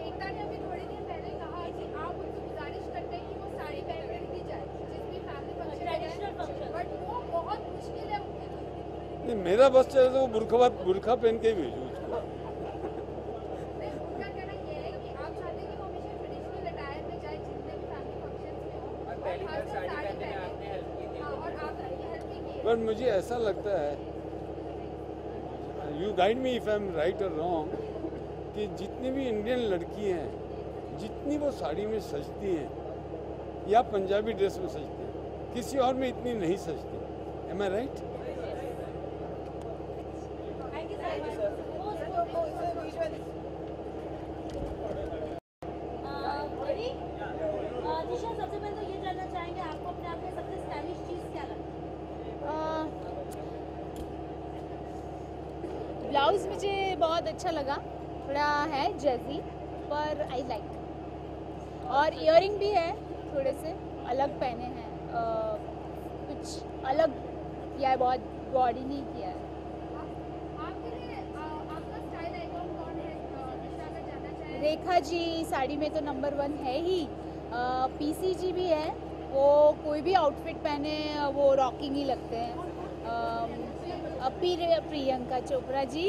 एकता ने अभी थोड़ी देर पहले कहा कि आप उनसे गुजारिश करते हैं कि वो साड़ी पहन कर दी जाए जिस भी फैमिली फंक्शन, बट वो बहुत मुश्किल है उनके लिए। नहीं, मेरा बस चाहे तो बुरखा पहन के ही भेजूँ उसको। उनका कहना ये है कि आप चाहते हैं कि वो हमेशा ट्रेडिशनल अटायर में जाए जितने भी फैमिली फंक्शंस में हो, और खासकर साड़ी पहने, और आप उनकी हेल्प भी किए। पर मुझे ऐसा लगता है, you guide me if I am right और रॉन्ग, कि जितनी भी इंडियन लड़की हैं, जितनी वो साड़ी में सजती हैं, या पंजाबी ड्रेस में सजते हैं, किसी और में इतनी नहीं सजते। Am I right? दिशा, सबसे पहले तो ये जानना चाहेंगे आपको अपने आप में सबसे स्टाइलिश चीज क्या लगता है? ब्लाउज मुझे बहुत अच्छा लगा, थोड़ा है जैसी पर आई लाइक, और इयरिंग भी है, थोड़े से अलग पहने हैं, कुछ अलग किया है, बहुत बॉडी नहीं किया है। रेखा जी साड़ी में तो नंबर 1 है ही, पीसी जी भी है, वो कोई भी आउटफिट पहने वो रॉकिंग ही लगते हैं, प्रियंका चोपड़ा जी,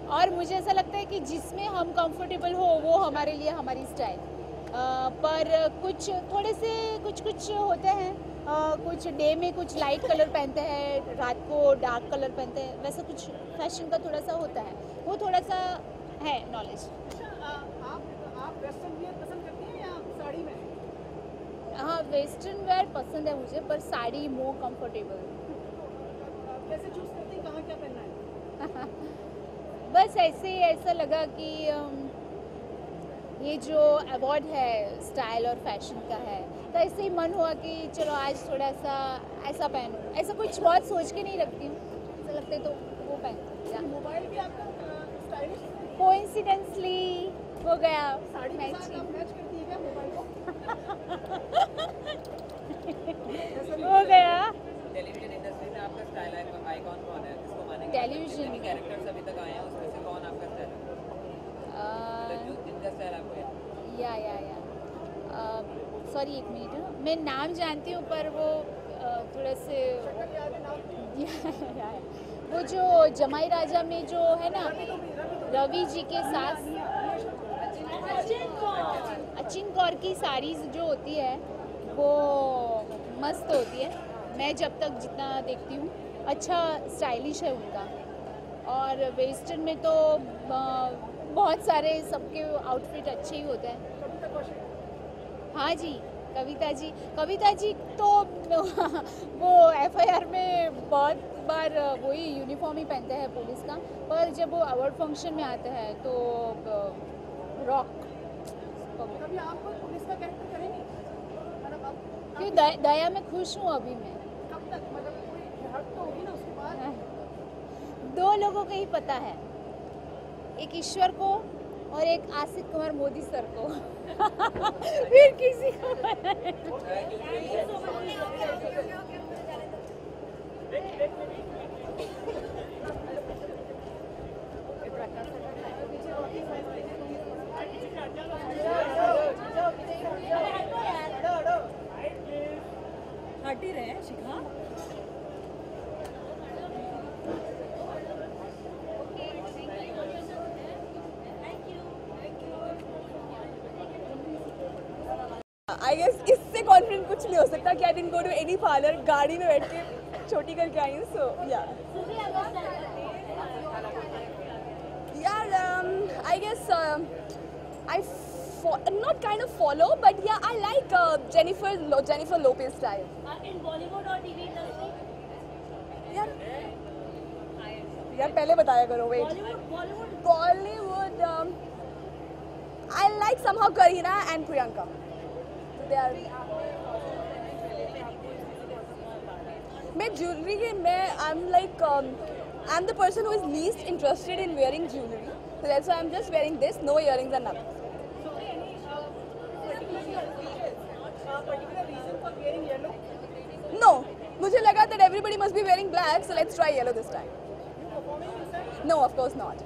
और मुझे ऐसा लगता है कि जिसमें हम कंफर्टेबल हो वो हमारे लिए हमारी स्टाइल, पर कुछ थोड़े से कुछ होते हैं, कुछ डे में कुछ लाइट कलर पहनते हैं, रात को डार्क कलर पहनते हैं, वैसा कुछ फैशन का थोड़ा सा होता है, वो थोड़ा सा है नॉलेज। आप वेस्टर्न वियर पसंद करती हैं या साड़ी में? हाँ, वेस्टर्न वेयर पसंद है मुझे, पर साड़ी मोर कंफर्टेबल। कैसे चूज करती हैं कहाँ क्या पहनना है? बस ऐसे ही ऐसा लगा कि ये जो अवार्ड है स्टाइल और फैशन का है, तो ऐसे ही मन हुआ कि चलो आज थोड़ा सा ऐसा पहनूं, ऐसा कुछ बहुत सोच के नहीं रखती हूँ, ऐसा लगता है तो वो पहनती हूँ। मोबाइल भी आपका स्टाइलिश कोइंसिडेंटली हो गया, साड़ी के साथ आप मैच करती है क्या मोबाइल को? हो गया। टेलीविजन इंडस्ट्री में आपका स्टाइल आइकॉन कौन है, किसको मानेंगे? टेलीविजन में कैरेक्टर्स अभी तक आए हैं, उसमें से कौन आपका स्टाइल है? जो जिनका स्टाइल आपको या सॉरी एक मिनट, मैं नाम जानती हूँ पर वो थोड़े से वो जो जमाई राजा में जो है ना रवि जी के साथ अचिन कौर की साड़ीज जो होती है वो मस्त होती है, मैं जब तक जितना देखती हूँ अच्छा स्टाइलिश है उनका। और वेस्टर्न में तो बहुत सारे सबके आउटफिट अच्छे ही होते हैं। हाँ जी, कविता जी तो वो FIR में बहुत बार वही यूनिफॉर्म ही पहनते हैं पुलिस का, पर जब वो अवार्ड फंक्शन में आते हैं तो रॉक। कभी आप पुलिस का कैरेक्टर करेंगे? क्यों दया में खुश हूँ अभी मैं। कब तक, मतलब कोई हट तो होगी ना उसके बाद? 2 लोगों को ही पता है, एक ईश्वर को और एक आसिफ कुमार मोदी सर को। फिर किसी को हट ही रहे हैं शिखा। आई गेस इससे कॉन्फिडेंट कुछ नहीं हो सकता कि I didn't go to any parlour, गाड़ी में बैठ के छोटी करके आई हूँ। सो यार I guess I not kind of follow, but yeah, I like Jennifer Lopez style. In Bollywood और TV industry? यार पहले बताया करो। Wait. Bollywood. I like somehow Kareena and Priyanka. They are. मैं jewelry के I'm the person who is least interested in wearing jewelry. So that's why I'm just wearing this, no earrings and nothing. No, मुझे लगा that everybody must be wearing black, so let's try yellow this time. No, of course not.